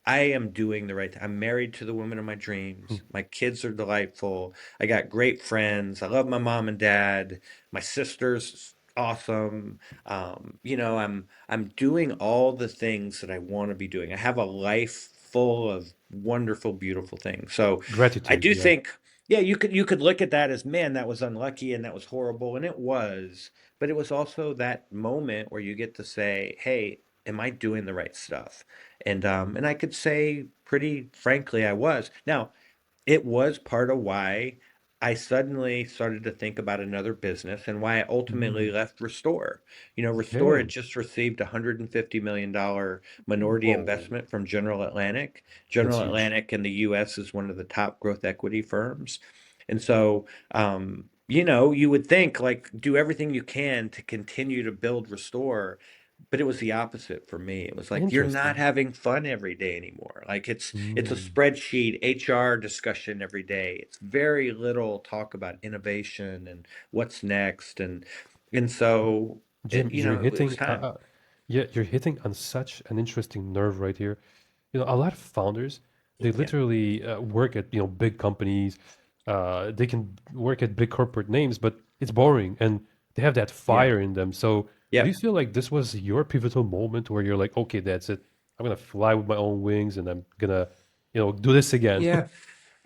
I am doing the right thing. I'm married to the woman of my Mm. dreams. My kids are delightful. I got great friends. I love my mom and dad. My sister's awesome. I'm doing all the things that I want to be doing. I have a life full of wonderful, beautiful things. So I Gratitude, do yeah. think, yeah, you could look at that as, man, that was unlucky and that was horrible, and it was. But it was also that moment where you get to say, hey, am I doing the right stuff? And I could say pretty frankly I was. Now, it was part of why I suddenly started to think about another business and why I ultimately Mm. left Restore. Restore had Okay. just received a $150 million minority Whoa, investment from General Atlantic. that's General huge. Atlantic in the US is one of the top growth equity firms. And so, you would think like do everything you can to continue to build Restore, but it was the opposite for me. It was like you're not Interesting. having fun every day anymore. Like it's a Mm. spreadsheet HR discussion every day. It's very little talk about innovation and what's next, and so Jim, it was time. yeah, you're hitting on such an interesting nerve right here. A lot of founders, they Yeah, literally work at, big companies. They can work at big corporate names, but it's boring and they have that yeah, fire in them. So, do you yep, feel like this was your pivotal moment where you're like, okay, that's it. I'm gonna fly with my own wings and I'm gonna, do this again. yeah.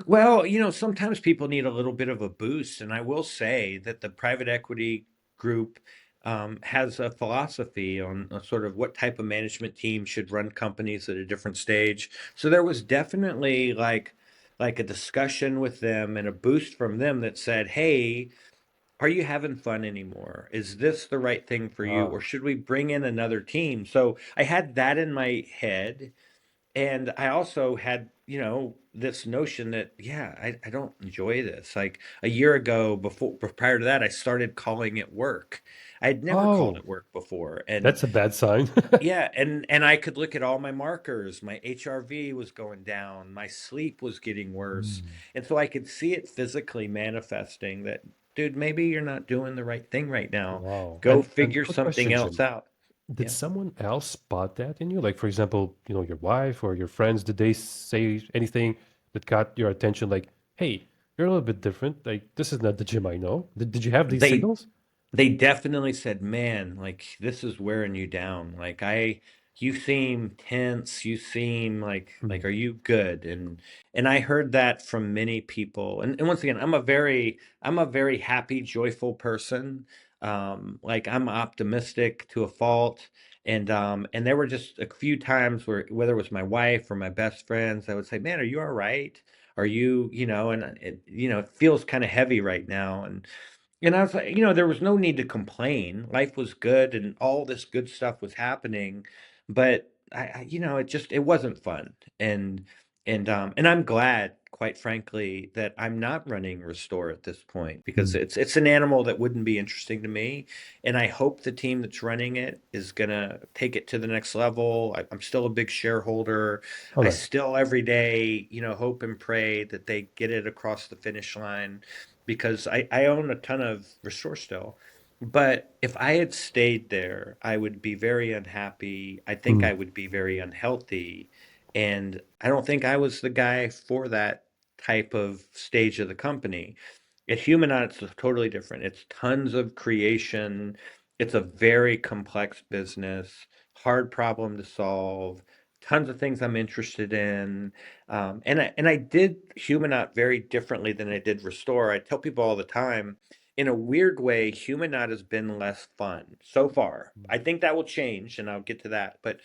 Well, sometimes people need a little bit of a boost, and I will say that the private equity group has a philosophy on sort of what type of management team should run companies at a different stage. So there was definitely like a discussion with them and a boost from them that said, "Hey, are you having fun anymore? Is this the right thing for you, or Ah, should we bring in another team?" So I had that in my head, and I also had, this notion that, yeah, I don't enjoy this. Like a year ago, prior to that, I started calling it work. I had never called oh, it work before. And that's a bad sign. yeah, and I could look at all my markers. My HRV was going down, my sleep was getting worse. Mm. And so I could see it physically manifesting that, dude, maybe you're not doing the right thing right now. Wow. Go And figure quick something question, else Jim. out. Did Yeah. someone else spot that in you? Like, for example, your wife or your friends, did they say anything that caught your attention? Like, hey, you're a little bit different. Like, this is not the Jim I know. Did you have these They signals? they definitely said, "Man, like this is wearing you down. You seem tense. You seem like, Mm. are you good?" And I heard that from many people. And once again, I'm a very happy, joyful person. Like I'm optimistic to a fault. And there were just a few times where whether it was my wife or my best friends, I would say, "Man, are you all right? Are you?" And it feels kind of heavy right now. And I was like, there was no need to complain. Life was good and all this good stuff was happening, but it wasn't fun. And I'm glad, quite frankly, that I'm not running Restore at this point because Mm. it's an animal that wouldn't be interesting to me. And I hope the team that's running it is gonna take it to the next level. I'm still a big shareholder. Oh, I nice. still every day, hope and pray that they get it across the finish line because I own a ton of Restore still. But if I had stayed there, I would be very unhappy. I think Mm. I would be very unhealthy. And I don't think I was the guy for that type of stage of the company. At Humanaut, it's totally different. It's tons of creation. It's a very complex business, hard problem to solve, tons of things I'm interested in. And I did Humanaut very differently than I did Restore. I tell people all the time, in a weird way, Humanaut has been less fun so far. I think that will change, and I'll get to that. But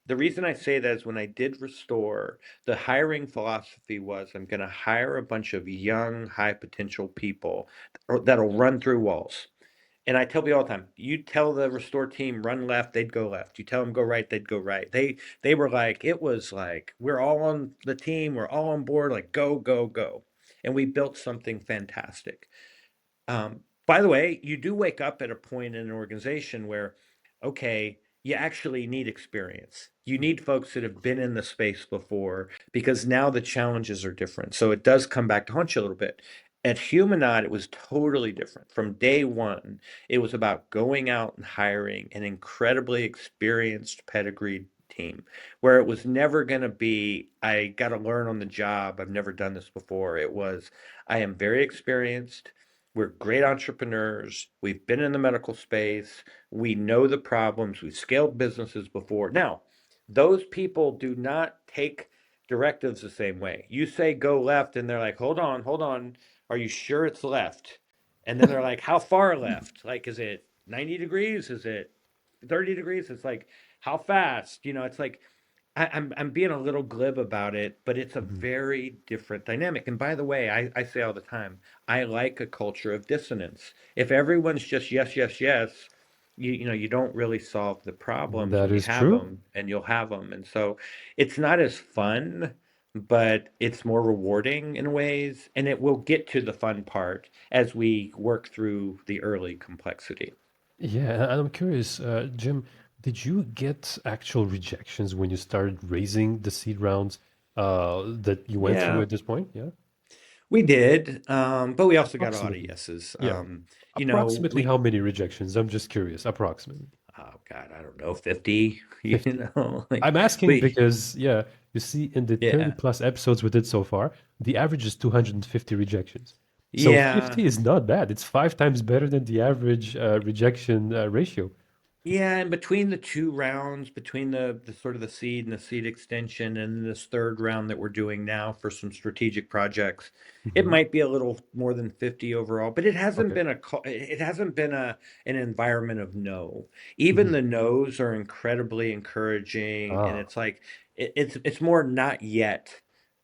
the reason I say that is when I did Restore, the hiring philosophy was I'm going to hire a bunch of young, high potential people that'll run through walls. And I tell people all the time, you tell the Restore team run left, they'd go left. You tell them go right, they'd go right. They were like, it was like we're all on the team, we're all on board, like go, go, go. And we built something fantastic. By the way, you do wake up at a point in an organization where, okay, you actually need experience. You need folks that have been in the space before because now the challenges are different. So it does come back to haunt you a little bit. At Humanaut, it was totally different. From day one, it was about going out and hiring an incredibly experienced, pedigreed team where it was never going to be, I got to learn on the job. I've never done this before. It was, I am very experienced. We're great entrepreneurs. We've been in the medical space. We know the problems. We've scaled businesses before. Now, those people do not take directives the same way. You say go left, and they're like, hold on, hold on. Are you sure it's left? And then they're like, how far left? Like, is it 90 degrees? Is it 30 degrees? It's like, how fast? It's like, I'm being a little glib about it, but it's a Mhm. very different dynamic. And by the way, I say all the time, I like a culture of dissonance. If everyone's just yes, yes, yes, you don't really solve the problems That when you is have true. them and you'll have them. And so it's not as fun, but it's more rewarding in ways, and it will get to the fun part as we work through the early complexity. Yeah, and I'm curious, Jim, did you get actual rejections when you started raising the seed rounds that you went through Yeah, at this point? Yeah. we did, but we also got a lot of Approximately. yeses. Yeah. Approximately We how many rejections? I'm just curious. Approximately. oh God, I don't know, 50, 50. like I'm asking we because, yeah, you see, in the 30 yeah. plus episodes we did so far, the average is 250 rejections. So Yeah. 50 is not bad. It's 5 times better than the average rejection ratio. Yeah, and between the two rounds, between the sort of the seed and the seed extension, and this third round that we're doing now for some strategic projects, it Hmm. might be a little more than 50 overall, but it hasn't Okay. been it hasn't been an environment of no. Even Hmm. the no's are incredibly encouraging, and Ah, it's like it's more not yet.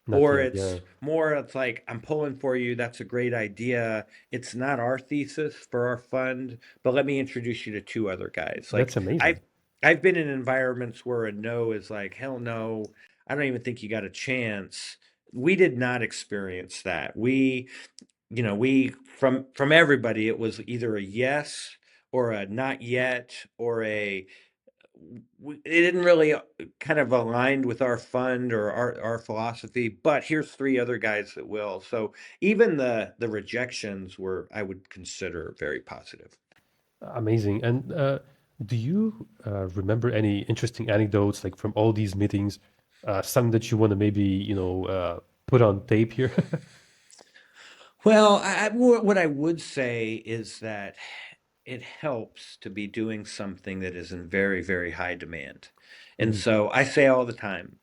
not Or yet. Yeah. it's like, I'm pulling for you. That's a great idea. It's not our thesis for our fund, but let me introduce you to two other guys. That's Like amazing. I've been in environments where a no is like, hell no, I don't even think you got a chance. We did not experience that. We from everybody, it was either a yes or a not yet or a it didn't really kind of aligned with our fund or our philosophy, but here's three other guys that will. So even the rejections were, I would consider, very positive. Amazing. And do you remember any interesting anecdotes like from all these meetings? Some that you want to maybe, put on tape here? Well, what I would say is that it helps to be doing something that is in very, very high demand. And Mhm. so I say all the time,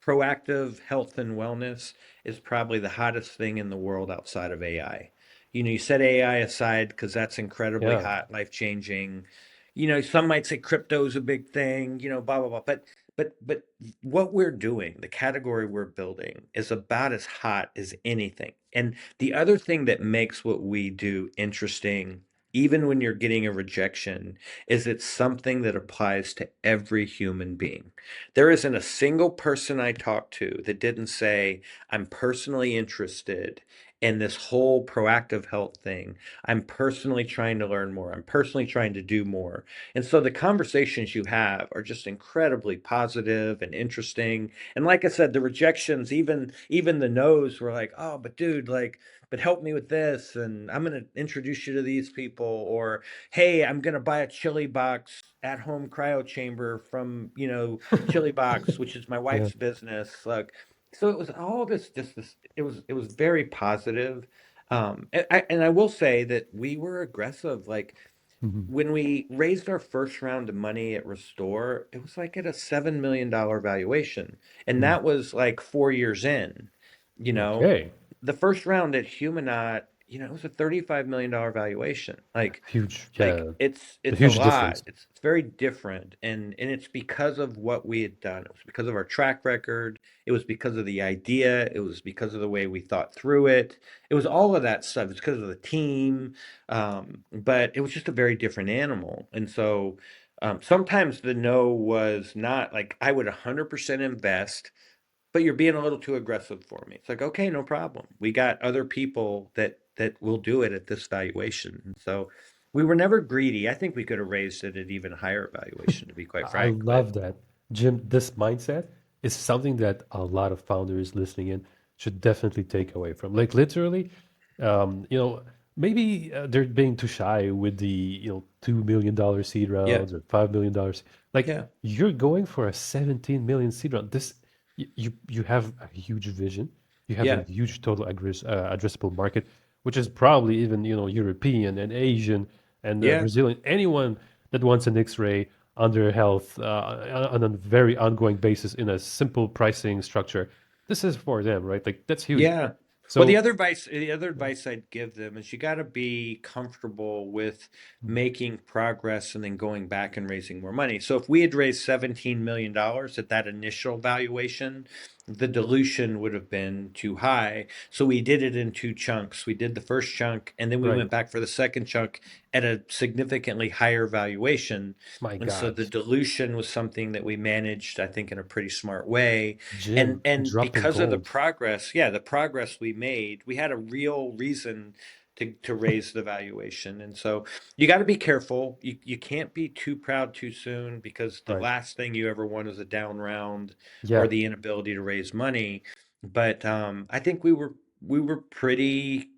proactive health and wellness is probably the hottest thing in the world outside of AI. You set AI aside because that's incredibly Yeah. hot, life changing. Some might say crypto is a big thing, blah blah blah. But what we're doing, the category we're building, is about as hot as anything. And the other thing that makes what we do interesting, even when you're getting a rejection, is it's something that applies to every human being. There isn't a single person I talked to that didn't say, I'm personally interested in this whole proactive health thing. I'm personally trying to learn more. I'm personally trying to do more. And so the conversations you have are just incredibly positive and interesting. And like I said, the rejections, even the no's were like, oh, but dude, like, but help me with this. And I'm going to introduce you to these people. Or, hey, I'm going to buy a chili box at home cryo chamber from, Chili Box, which is my Yeah. wife's business. Like, so it was all this, just this. It was very positive. And I will say that we were aggressive. Like Mhm. when we raised our first round of money at Restore, it was like at a $7 million valuation, and Mhm. that was like 4 years in. You know, Okay. the first round at Humanaut, it was a $35 million valuation. Like Huge. like Yeah. A it's a huge lot. difference. It's very different, and it's because of what we had done. It was because of our track record. It was because of the idea. It was because of the way we thought through it. It was all of that stuff. It's because of the team, but it was just a very different animal. And so sometimes the no was not like I would 100% invest, but you're being a little too aggressive for me. It's like, okay, no problem. We got other people that will do it at this valuation. And so We were never greedy. I think we could have raised it at even higher valuation, to be quite I frank. But love that. Jim, this mindset is something that a lot of founders listening in should definitely take away from. Like literally, you know, maybe they're being too shy with the, $2 million seed yeah, rounds or $5 million. Like yeah, you're going for a 17 million seed round. You have a huge vision. You have a yeah, huge total addressable market, which is probably even, European and Asian and yeah. Brazilian. Anyone that wants an X-ray under health on a very ongoing basis in a simple pricing structure. This is for them, right? Like that's huge. Yeah. Well, So, the other advice I'd give them is you got to be comfortable with making progress and then going back and raising more money. So if we had raised $17 million at that initial valuation, the dilution would have been too high. So we did it in two chunks. We did the first chunk and then we right, went back for the second chunk at a significantly higher valuation. my And so God, the dilution was something that we managed, I think, in a pretty smart way. and Jim and dropping because of the gold, progress, yeah, the progress we made, we had a real reason to raise the valuation. And so you got to be careful. You can't be too proud too soon, because the right? last thing you ever want is a down round or Yeah, the inability to raise money. But I think we were pretty,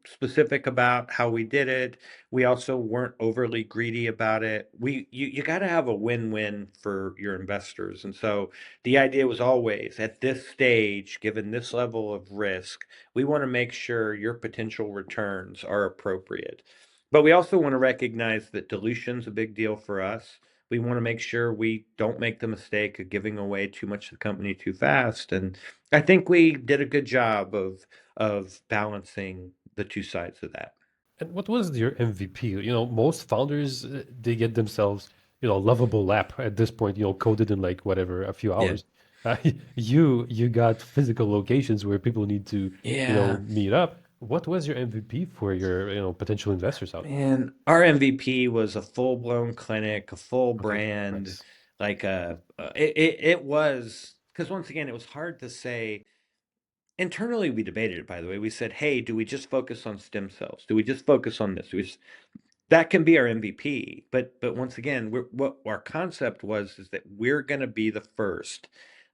specific about how we did it. We also weren't overly greedy about it. You got to have a win-win for your investors. And so the idea was always, at this stage, given this level of risk, we want to make sure your potential returns are appropriate. But we also want to recognize that dilution's a big deal for us. We want to make sure we don't make the mistake of giving away too much of the company too fast. And I think we did a good job of balancing the two sides of that. and what was your MVP? Most founders they get themselves, a lovable app at this point, coded in like whatever a few Yeah. hours. Uh, you got physical locations where people need to, Yeah. meet up. What was your MVP for your, potential investors out there? Man, our MVP was a full-blown clinic, a full Okay, brand, nice. like it was, because once again, it was hard to say. Internally, we debated it, by the way. We said, hey, do we just focus on stem cells? Do we just focus on this? That can be our MVP. But once again, what our concept was is that we're going to be the first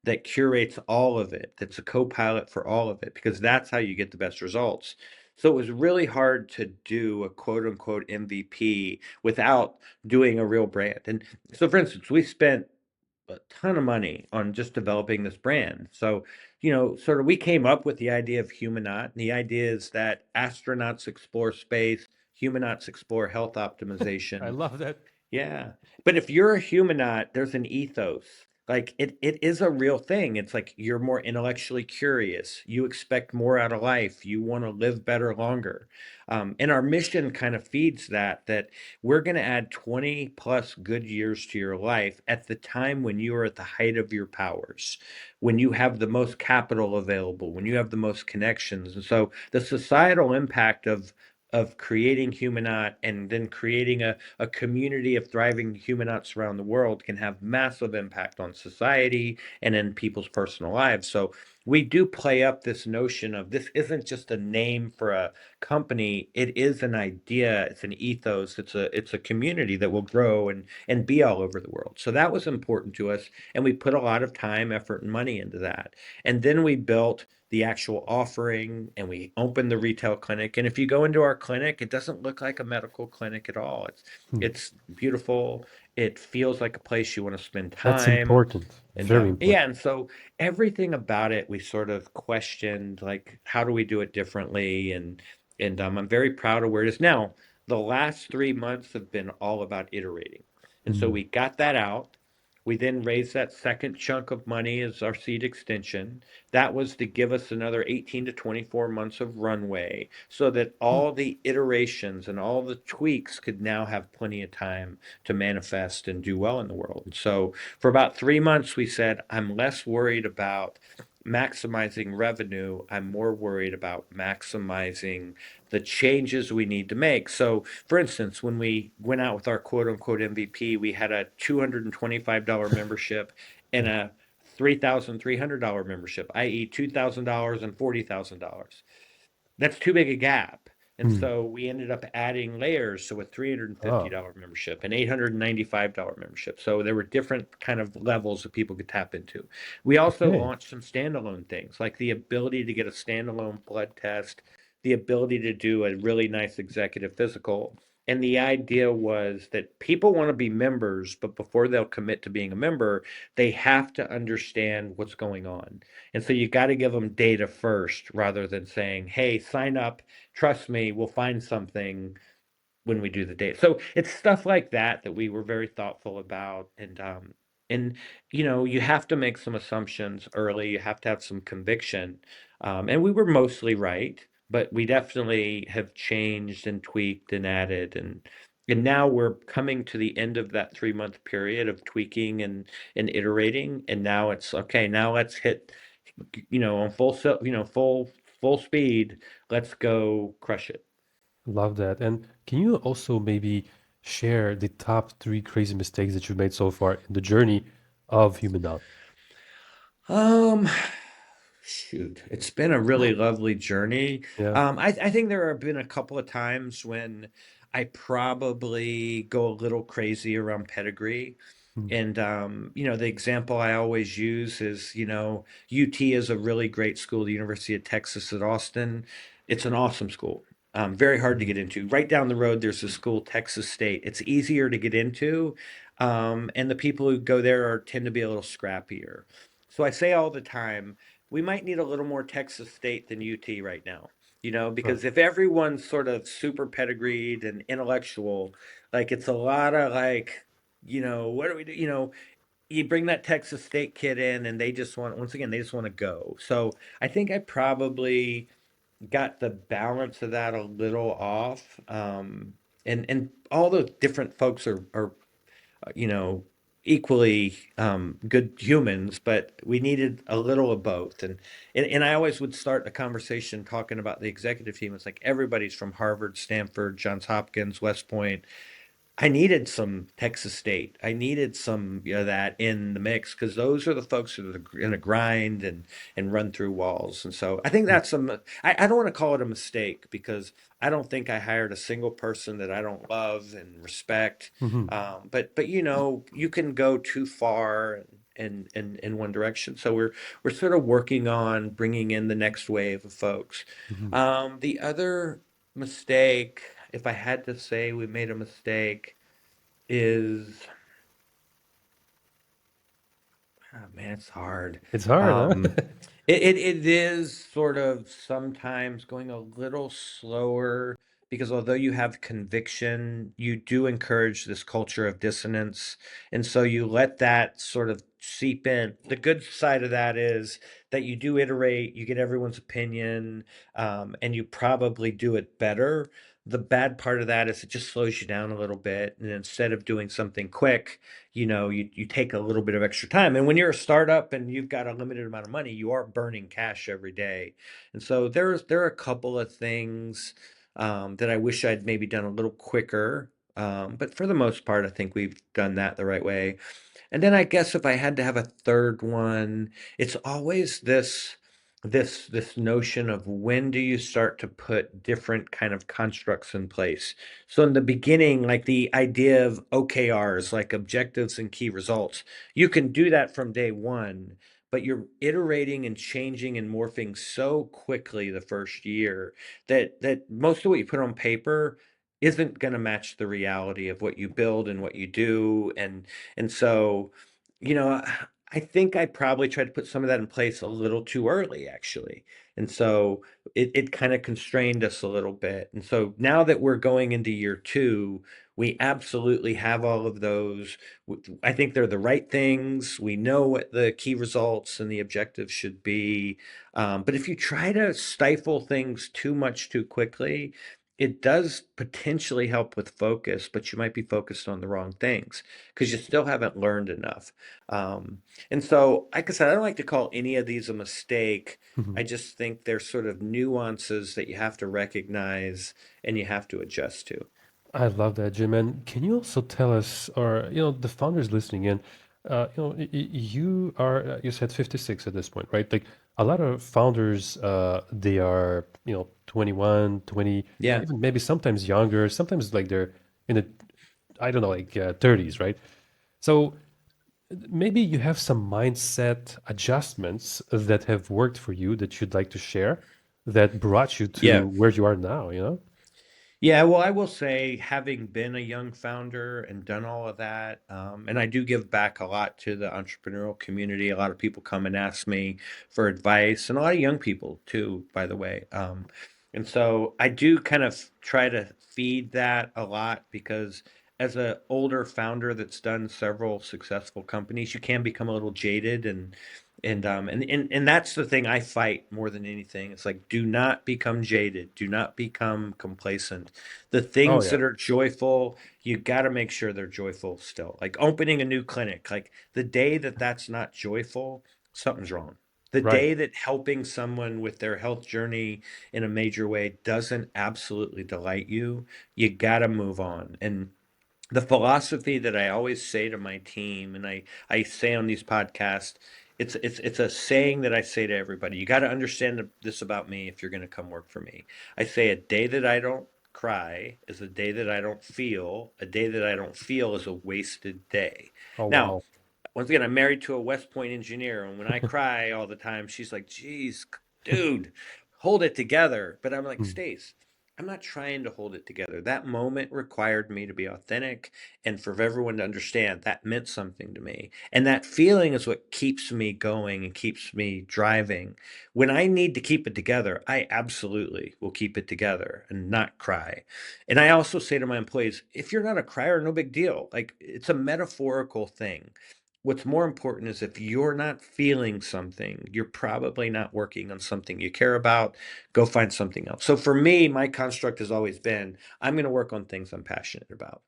that curates all of it, that's a co-pilot for all of it, because that's how you get the best results. So it was really hard to do a quote unquote MVP without doing a real brand. And so, for instance, we spent a ton of money on just developing this brand. So, sort of we came up with the idea of Humanaut. And the idea is that astronauts explore space, Humanauts explore health I optimization. love that. Yeah. But if you're a Humanaut, there's an ethos. Like it is a real thing. It's like you're more intellectually curious. You expect more out of life. You want to live better longer. And our mission kind of feeds that we're going to add 20 plus good years to your life at the time when you are at the height of your powers, when you have the most capital available, when you have the most connections. And so the societal impact of creating Humanaut and then creating a community of thriving Humanauts around the world can have massive impact on society and in people's personal lives. So we do play up this notion of this isn't just a name for a company, it is an idea, it's an ethos, it's a community that will grow and be all over the world. So that was important to us, and we put a lot of time, effort, and money into that. And then we built the actual offering and we opened the retail clinic. And if you go into our clinic, it doesn't look like a medical clinic at all. Hmm. It's beautiful. It feels like a place you want to spend That's time. important. And Very yeah, important. and so everything about it, we sort of questioned, like, how do we do it differently? And I'm very proud of where it is now. The last 3 months have been all about iterating, and so Mm. we got that out. We then raised that second chunk of money as our seed extension. That was to give us another 18 to 24 months of runway so that Hmm. all the iterations and all the tweaks could now have plenty of time to manifest and do well in the world. And so for about 3 months, we said, I'm less worried about maximizing revenue. I'm more worried about maximizing the changes we need to make. So, for instance, when we went out with our quote unquote MVP, we had a $225 membership and a $3,300 membership, i.e., $2,000 and $40,000. That's too big a gap. And Hmm. so we ended up adding layers. So a Oh, $350 membership, an $895 membership. So there were different kind of levels that people could tap into. We also okay. launched some standalone things like the ability to get a standalone blood test, the ability to do a really nice executive physical. And the idea was that people want to be members, but before they'll commit to being a member, they have to understand what's going on. And so you got to give them data first rather than saying, hey, sign up, trust me, we'll find something when we do the date. So it's stuff like that that we were very thoughtful about, and you have to make some assumptions early. You have to have some conviction, and we were mostly right, but we definitely have changed and tweaked and added, and now we're coming to the end of that 3 month period of tweaking and iterating, and now it's okay. Now let's hit, on full speed. Let's go crush it. Love that. And can you also maybe share the top three crazy mistakes that you've made so far in the journey of Humanaut? Um, Shoot, it's been a really lovely journey. Yeah. I think there have been a couple of times when I probably go a little crazy around pedigree. Hmm. And, the example I always use is, UT is a really great school, the University of Texas at Austin. It's an awesome school. Very hard to Mhm. get into. Right down the road, there's a school, Texas State. It's easier to get into, and the people who go there tend to be a little scrappier. So I say all the time, we might need a little more Texas State than UT right now. Right. Because if everyone's sort of super pedigreed and intellectual, like it's a lot of like, what do we do? You bring that Texas State kid in and they just want, once again, they just want to go. So I think I probably got the balance of that a little off. And all the different folks are you know, equally good humans, but we needed a little of both. And I always would start a conversation talking about the executive team. It's like everybody's from Harvard, Stanford, Johns Hopkins, West Point. I needed some Texas State. I needed some that in the mix because those are the folks that are going to grind and run through walls. And so I think that's I don't want to call it a mistake because I don't think I hired a single person that I don't love and respect. Hmm. But you can go too far and in one direction. So we're sort of working on bringing in the next wave of folks. Hmm. The other mistake, if I had to say we made a mistake, is man, it's hard. It's hard, Um, huh? it is sort of sometimes going a little slower because although you have conviction, you do encourage this culture of dissonance. And so you let that sort of seep in. The good side of that is that you do iterate, you get everyone's opinion, and you probably do it better. The bad part of that is it just slows you down a little bit. And instead of doing something quick, you take a little bit of extra time. And when you're a startup and you've got a limited amount of money, you are burning cash every day. And so there are a couple of things that I wish I'd maybe done a little quicker. But for the most part, I think we've done that the right way. And then I guess if I had to have a third one, it's always this notion of when do you start to put different kind of constructs in place. So in the beginning, like the idea of OKRs, like objectives and key results, you can do that from day one, but you're iterating and changing and morphing so quickly the first year that most of what you put on paper isn't going to match the reality of what you build and what you do. And so, you know, I think I probably tried to put some of that in place a little too early, actually. And so it kind of constrained us a little bit. And so now that we're going into year two, we absolutely have all of those. I think they're the right things. We know what the key results and the objectives should be. But if you try to stifle things too much too quickly, it does potentially help with focus, but you might be focused on the wrong things because you still haven't learned enough. And so, like I said, I don't like to call any of these a mistake. Hmm. I just think they're sort of nuances that you have to recognize and you have to adjust to. I love that, Jim. And can you also tell us, or the founders listening in, You are, you said 56 at this point, right? Like a lot of founders, they are, 21, 20, Yeah. even maybe sometimes younger, sometimes like they're in the, I don't know, like 30s, right? So maybe you have some mindset adjustments that have worked for you that you'd like to share that brought you to Yeah. where you are now, you know? Yeah, well, I will say, having been a young founder and done all of that, and I do give back a lot to the entrepreneurial community. A lot of people come and ask me for advice, and a lot of young people too, by the way. And so I do kind of try to feed that a lot because as an older founder that's done several successful companies, you can become a little jaded and that's the thing I fight more than anything. It's like, do not become jaded, do not become complacent. The Oh, things yeah. that are joyful, you got to make sure they're joyful still. Like opening a new clinic, like the day that that's not joyful, something's wrong. The Right. day that helping someone with their health journey in a major way doesn't absolutely delight you, you got to move on. And the philosophy that I always say to my team, and I say on these podcasts, it's a saying that I say to everybody. You got to understand this about me if you're going to come work for me. I say a day that I don't cry is a day that I don't feel. A day that I don't feel is a wasted day. Oh, Now, wow. once again, I'm married to a West Point engineer, and when I cry all the time, she's like, "Geez, dude, hold it together." But I'm like, Mm. Stace, I'm not trying to hold it together. That moment required me to be authentic and for everyone to understand that meant something to me. And that feeling is what keeps me going and keeps me driving. When I need to keep it together, I absolutely will keep it together and not cry. And I also say to my employees, if you're not a crier, no big deal. Like it's a metaphorical thing. What's more important is if you're not feeling something, you're probably not working on something you care about. Go find something else. So for me, my construct has always been I'm going to work on things I'm passionate about.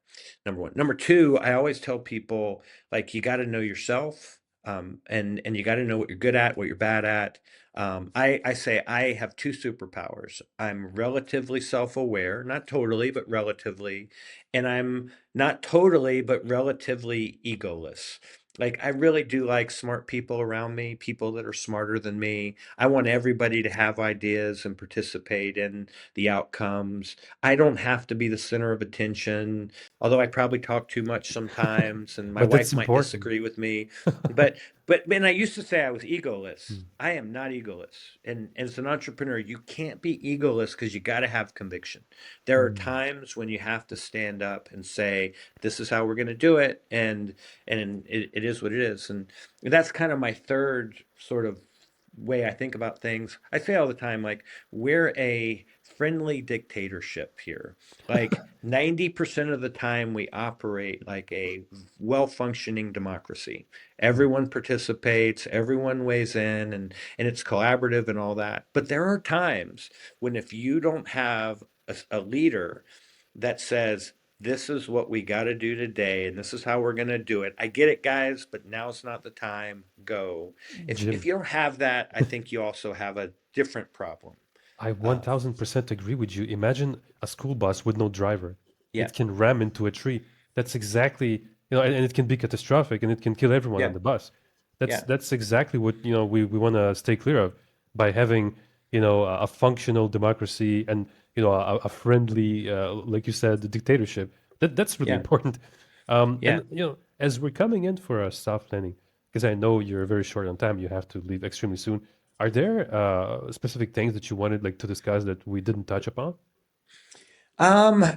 Number one. Number two, I always tell people like you got to know yourself. And you got to know what you're good at, what you're bad at. I say I have two superpowers. I'm relatively self-aware, not totally, but relatively, and I'm not totally, but relatively egoless. Like I really do like smart people around me, people that are smarter than me. I want everybody to have ideas and participate in the outcomes. I don't have to be the center of attention, although I probably talk too much sometimes, and my But that's wife might important. disagree with me. But and I used to say I was egoless. Mm. I am not egoless. And as an entrepreneur, you can't be egoless because you got to have conviction. There are Mm. times when you have to stand up and say, "This is how we're going to do it," and it is what it is. And that's kind of my third sort of way I think about things. I say all the time, like, we're a friendly dictatorship here. Like 90% of the time, we operate like a well functioning democracy. Mm. Everyone participates, everyone weighs in, and it's collaborative and all that. But there are times when if you don't have a leader that says, this is what we got to do today, and this is how we're going to do it. I get it, guys, but now's not the time. Go. If Jim, you don't have that, I think you also have a different problem. I Uh, 1000% agree with you. Imagine a school bus with no driver. yeah, It can ram into a tree. That's exactly, and it can be catastrophic and it can kill everyone on yeah, the bus. That's yeah, that's exactly what, we want to stay clear of by having, a functional democracy and, a friendly, like you said, the dictatorship. That's really yeah, important. yeah. And, as we're coming in for a soft landing, because I know you're very short on time, you have to leave extremely soon. Are there specific things that you wanted like to discuss that we didn't touch upon?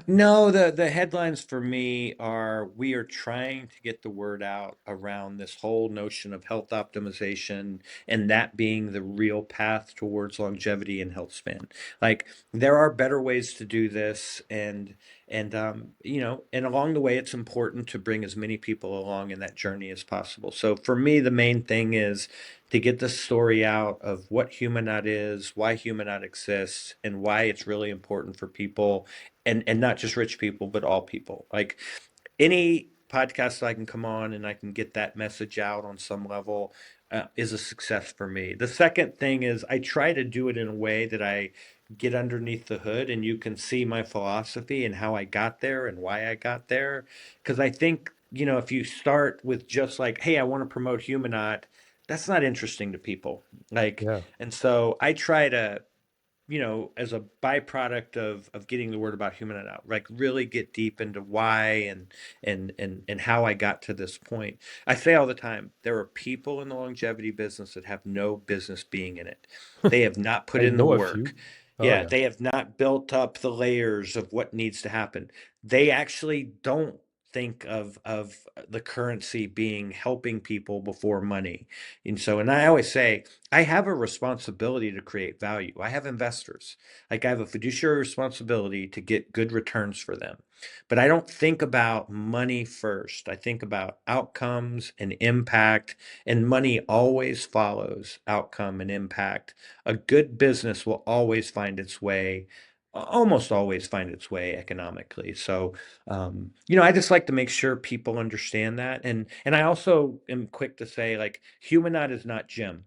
No, the headlines for me are we are trying to get the word out around this whole notion of health optimization and that being the real path towards longevity and health span. Like there are better ways to do this and along the way it's important to bring as many people along in that journey as possible. So for me the main thing is to get the story out of what Humanaut is, why Humanaut exists, and why it's really important for people and not just rich people, but all people. Like any podcast I can come on and I can get that message out on some level is a success for me. The second thing is I try to do it in a way that I get underneath the hood and you can see my philosophy and how I got there and why I got there. Because I think if you start with just like, hey, I want to promote Humanaut, that's not interesting to people. Like, Yeah. and so I try to, as a byproduct of getting the word about Humanaut out, like really get deep into why and how I got to this point. I say all the time, there are people in the longevity business that have no business being in it. They have not put I in the know a few. work. Oh Yeah, yeah. they have not built up the layers of what needs to happen. They actually don't think of the currency being helping people before money. And I always say I have a responsibility to create value. I have investors. Like I have a fiduciary responsibility to get good returns for them. But I don't think about money first. I think about outcomes and impact, and money always follows outcome and impact. A good business will always find its way, almost always find its way economically. So, I just like to make sure people understand that. And I also am quick to say, like, Humanaut is not Jim.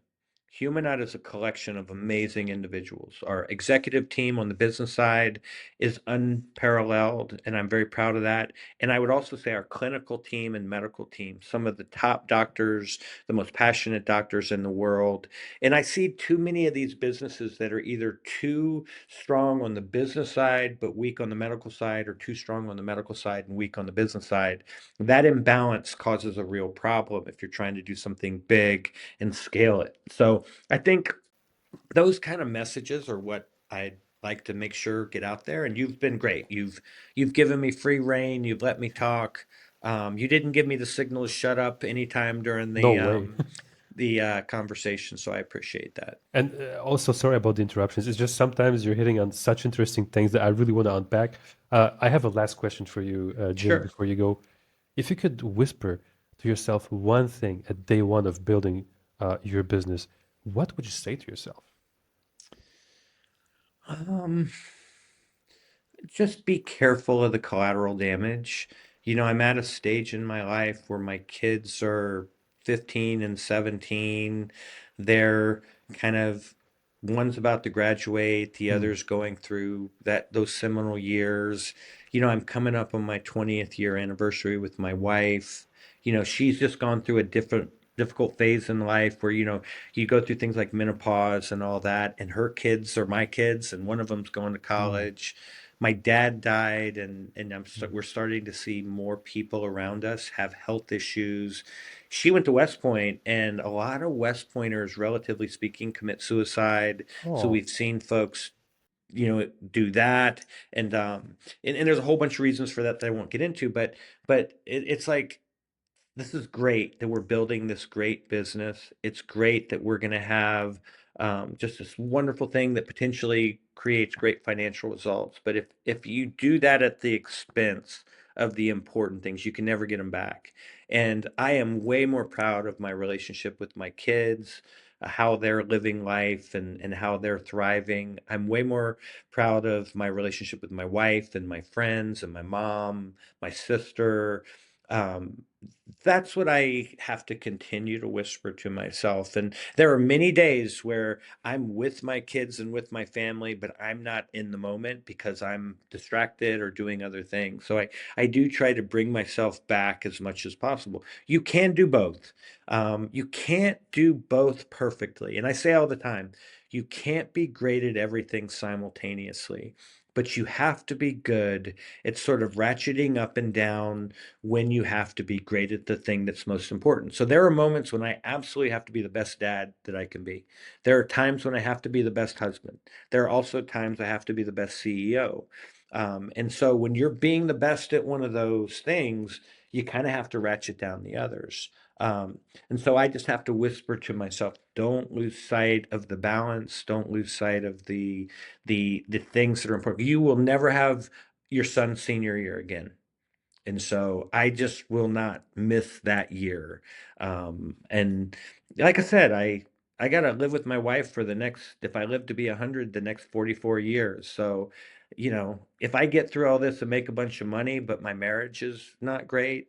Humanaut is a collection of amazing individuals. Our executive team on the business side is unparalleled, and I'm very proud of that. And I would also say our clinical team and medical team, some of the top doctors, the most passionate doctors in the world. And I see too many of these businesses that are either too strong on the business side, but weak on the medical side, or too strong on the medical side and weak on the business side. That imbalance causes a real problem if you're trying to do something big and scale it. So I think those kind of messages are what I'd like to make sure get out there. And you've been great. You've given me free reign. You've let me talk. You didn't give me the signal to shut up anytime during No the way. conversation, so I appreciate that. And also, sorry about the interruptions. It's just sometimes you're hitting on such interesting things that I really want to unpack. I have a last question for you, Jim, Sure. before you go. If you could whisper to yourself one thing at day one of building your business, what would you say to yourself? Um, just be careful of the collateral damage. I'm at a stage in my life where my kids are 15 and 17. They're kind of one's about to graduate, the Hmm. other's going through those seminal years. I'm coming up on my 20th year anniversary with my wife. She's just gone through a difficult phase in life where, you go through things like menopause and all that, and her kids are my kids, and one of them's going to Hmm. college. My dad died, and Hmm. we're starting to see more people around us have health issues. She went to West Point, and a lot of West Pointers, relatively speaking, commit suicide. So Oh, we've seen folks, do that, and there's a whole bunch of reasons for that I won't get into, but it's like this is great that we're building this great business. It's great that we're going to have just this wonderful thing that potentially creates great financial results. But if you do that at the expense of the important things, you can never get them back. And I am way more proud of my relationship with my kids, how they're living life and how they're thriving. I'm way more proud of my relationship with my wife and my friends and my mom, my sister. Um, that's what I have to continue to whisper to myself. And there are many days where I'm with my kids and with my family, but I'm not in the moment because I'm distracted or doing other things. So I do try to bring myself back as much as possible. You can do both. You can't do both perfectly. And I say all the time, you can't be great at everything simultaneously, but you have to be good. It's sort of ratcheting up and down when you have to be great at the thing that's most important. So there are moments when I absolutely have to be the best dad that I can be. There are times when I have to be the best husband. There are also times I have to be the best CEO. And so when you're being the best at one of those things, you kind of have to ratchet down the others. Um, and so I just have to whisper to myself, don't lose sight of the balance. Don't lose sight of the things that are important. You will never have your son's senior year again. And so I just will not miss that year. And like I said, I got to live with my wife for the next, if I live to be 100, the next 44 years. So, if I get through all this and make a bunch of money, but my marriage is not great,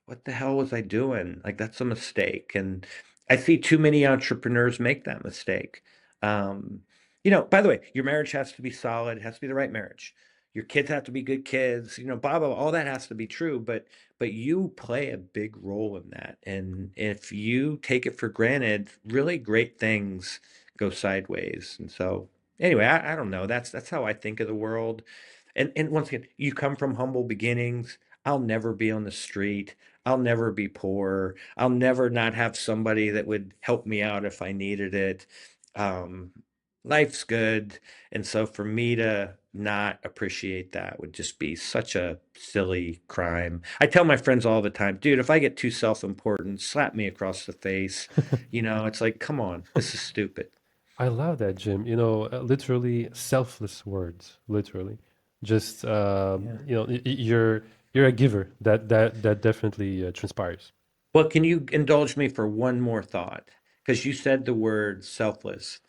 what the hell was I doing? Like that's a mistake. And I see too many entrepreneurs make that mistake. By the way, your marriage has to be solid, it has to be the right marriage. your kids have to be good kids, blah, blah, blah, all that has to be true, but you play a big role in that. And if you take it for granted, really great things go sideways. And so anyway, I don't know. That's how I think of the world. And once again, you come from humble beginnings. I'll never be on the street. I'll never be poor. I'll never not have somebody that would help me out if I needed it. Um, Life's good. And so for me to not appreciate that would just be such a silly crime. I tell my friends all the time, dude, if I get too self-important, slap me across the face. It's like, come on, this is stupid. I love that, Jim. Literally selfless words. Literally, just Yeah. you're a giver. That definitely transpires. Well, can you indulge me for one more thought? Because you said the word selfless.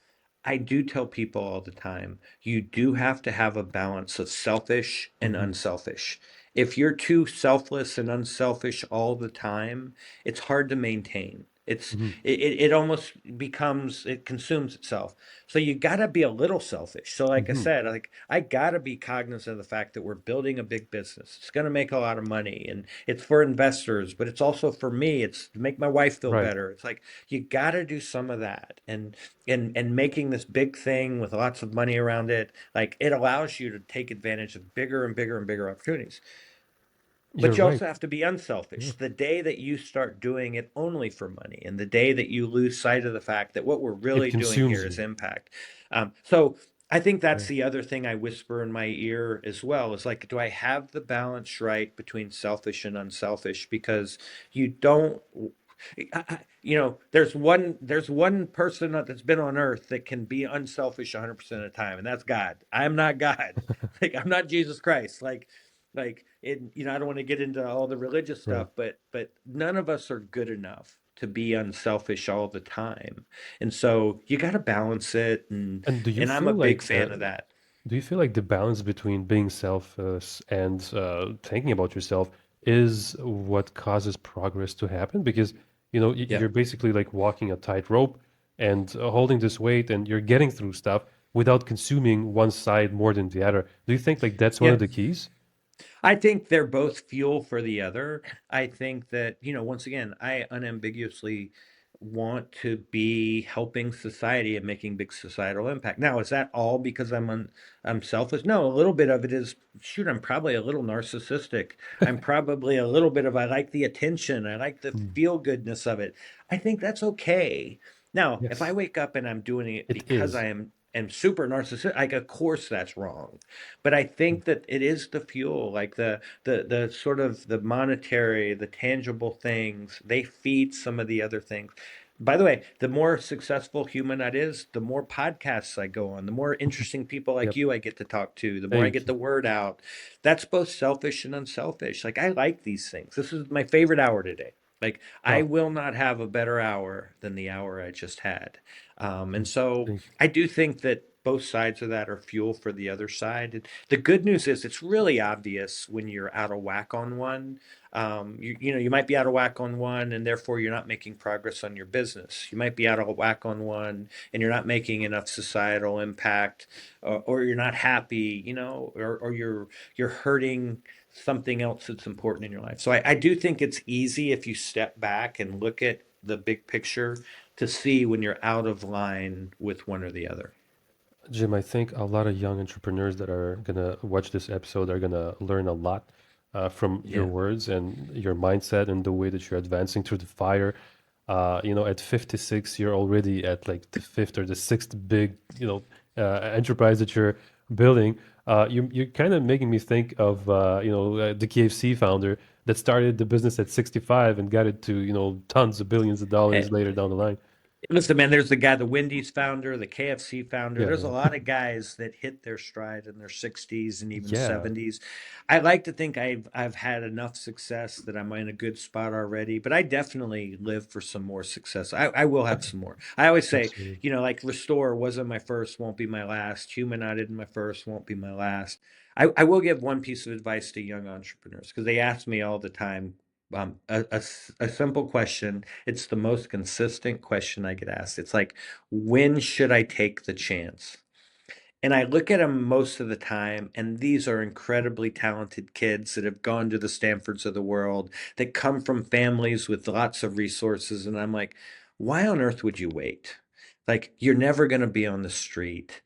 I do tell people all the time, you do have to have a balance of selfish and Hmm. unselfish. If you're too selfless and unselfish all the time, it's hard to maintain. Hmm. It almost becomes, it consumes itself. So you got to be a little selfish. So like I Hmm. said, like I got to be cognizant of the fact that we're building a big business. It's going to make a lot of money and it's for investors, but it's also for me. It's to make my wife feel Right. better. It's like you got to do some of that. And making this big thing with lots of money around it, like it allows you to take advantage of bigger and bigger and bigger opportunities. You're But you right. also have to be Yeah. unselfish. The day that you start doing it only for money, and the day that you lose sight of the fact that what we're It really doing consumes here is you. impact. So I think Yeah. that's the other thing I whisper in my ear as well is like, do I have the balance right between selfish and unselfish? Because you don't. There's one person that's been on earth that can be unselfish 100% of the time, and that's God. I'm not God. Like I'm not Jesus Christ. I don't want to get into all the religious Right. stuff, but none of us are good enough to be unselfish all the time. And so you got to balance it, and And and I'm a big fan of that. do you feel like the balance between being selfless and thinking about yourself is what causes progress to happen? Because Yeah. you're basically like walking a tightrope and holding this weight, and you're getting through stuff without consuming one side more than the other. Do you think like that's one Yeah. of the keys? I think they're both fuel for the other. I think that, once again, I unambiguously want to be helping society and making big societal impact. Now, is that all because I'm selfish? No, a little bit of it is, shoot, I'm probably a little narcissistic. I'm probably a little bit of I like the attention, I like the Hmm. feel goodness of it. I think that's okay. Now, if I Yes, wake up and I'm doing it it because is. I am super narcissistic, like of course that's wrong. But I Mm. think that it is the fuel, like the sort of the monetary, the tangible things, they feed some of the other things. By the way, the more successful Humanaut is, the more podcasts I go on, the more interesting people like Yep. you I get to talk to, the more I Thank get you. the word out. That's both selfish and unselfish. Like I like these things. This is my favorite hour today. Like I Oh, will not have a better hour than the hour I just had. And mm, so thank you. I do think that both sides of that are fuel for the other side. And the good news is it's really obvious when you're out of whack on one. You might be out of whack on one, and therefore you're not making progress on your business. You might be out of whack on one, and you're not making enough societal impact, or you're not happy, or you're hurting something else that's important in your life. So I do think it's easy if you step back and look at the big picture to see when you're out of line with one or the other. Jim, I think a lot of young entrepreneurs that are gonna watch this episode are gonna learn a lot from your Yeah. words and your mindset and the way that you're advancing through the fire. At 56, you're already at like the fifth or the sixth big, enterprise that you're building. You're kind of making me think of, the KFC founder that started the business at 65 and got it to, tons of billions of dollars later down the line. Listen, man, there's the guy, the Wendy's founder, the KFC founder. Yeah, There's a yeah, lot of guys that hit their stride in their 60s and even yeah. 70s. I like to think I've had enough success that I'm in a good spot already, but I definitely live for some more success. I will have some more. I always say, Absolutely. like Restore wasn't my first, won't be my last. Humanaut isn't my first, won't be my last. I will give one piece of advice to young entrepreneurs because they ask me all the time a simple question. It's the most consistent question I get asked. It's like, when should I take the chance? And I look at them most of the time, and these are incredibly talented kids that have gone to the Stanfords of the world, that come from families with lots of resources. And I'm like, why on earth would you wait? Like, you're never going to be on the street.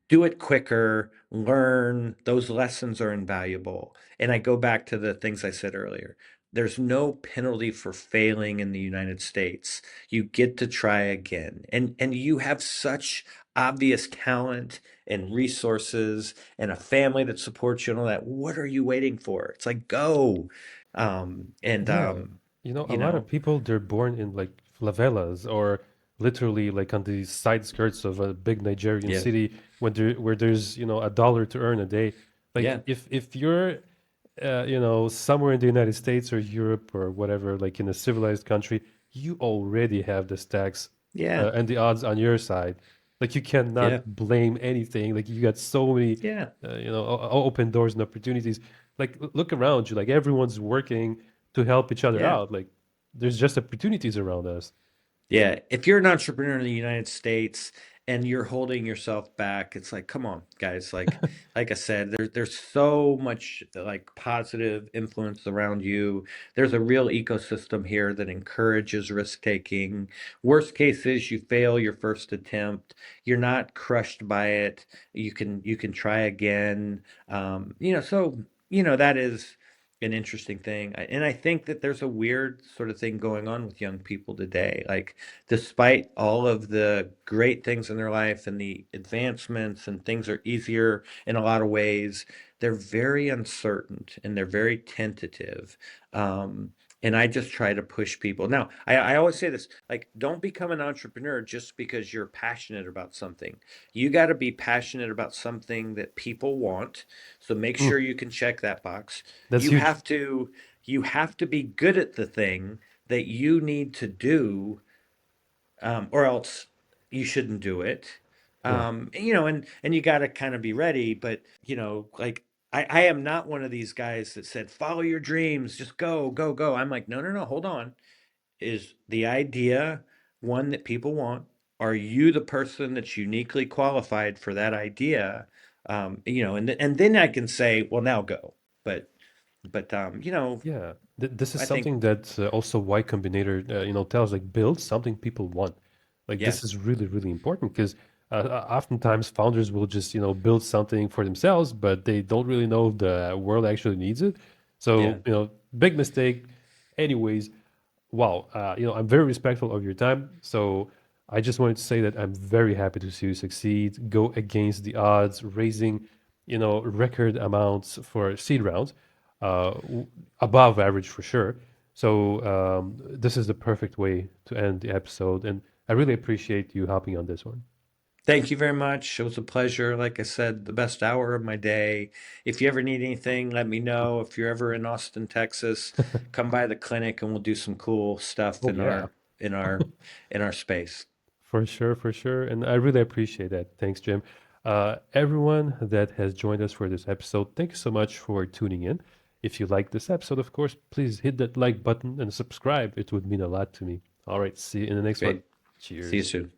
Do it quicker, learn. Those lessons are invaluable. And I go back to the things I said earlier. There's no penalty for failing in the United States. You get to try again. And you have such obvious talent and resources and a family that supports you and all that. What are you waiting for? It's like go. And Yeah. A you lot of know, people, they're born in like favelas or literally like on the side skirts of a big Nigerian yeah, city where there's, a dollar to earn a day. Like yeah, if you're somewhere in the United States or Europe or whatever, like in a civilized country, you already have the stacks yeah, and the odds on your side. Like you yeah, cannot blame anything. Like you got so many, yeah, open doors and opportunities. Like look around you. Like everyone's working to help each other yeah. out. Like there's just opportunities around us. Yeah, if you're an entrepreneur in the United States and you're holding yourself back, it's like, come on, guys. Like I said, there's so much like positive influence around you. There's a real ecosystem here that encourages risk taking. Worst case is you fail your first attempt. You're not crushed by it. You can try again. So that is an interesting thing. And I think that there's a weird sort of thing going on with young people today. Like, despite all of the great things in their life and the advancements and things are easier in a lot of ways, they're very uncertain and they're very tentative. Um, and I just try to push people. Now, I always say this, like, don't become an entrepreneur just because you're passionate about something. You got to be passionate about something that people want. So make Mm, sure you can check that box. that's You huge. have to you have to be good at the thing that you need to do, or else you shouldn't do it. Yeah. And you got to kind of be ready. But like I am not one of these guys that said follow your dreams, just go, go, go. I'm like, no, no, no, hold on. Is the idea one that people want? Are you the person that's uniquely qualified for that idea? And then I can say, well, now go. But Yeah, this is I think, something that also Y Combinator, tells like build something people want. Like yeah, this is really, really important because oftentimes founders will just, build something for themselves, but they don't really know if the world actually needs it. yeah. So, big mistake. Anyways, wow, I'm very respectful of your time. So I just wanted to say that I'm very happy to see you succeed, go against the odds, raising, record amounts for seed rounds, above average for sure. So this is the perfect way to end the episode, and I really appreciate you hopping on this one. Thank you very much. It was a pleasure. Like I said, the best hour of my day. If you ever need anything, let me know. If you're ever in Austin, Texas, come by the clinic and we'll do some cool stuff Oh in yeah, our space. for sure, for sure. And I really appreciate that. Thanks, Jim. Everyone that has joined us for this episode, thank you so much for tuning in. If you like this episode, of course, please hit that like button and subscribe. It would mean a lot to me. All right, see you in the next one. Great. See you Cheers. soon.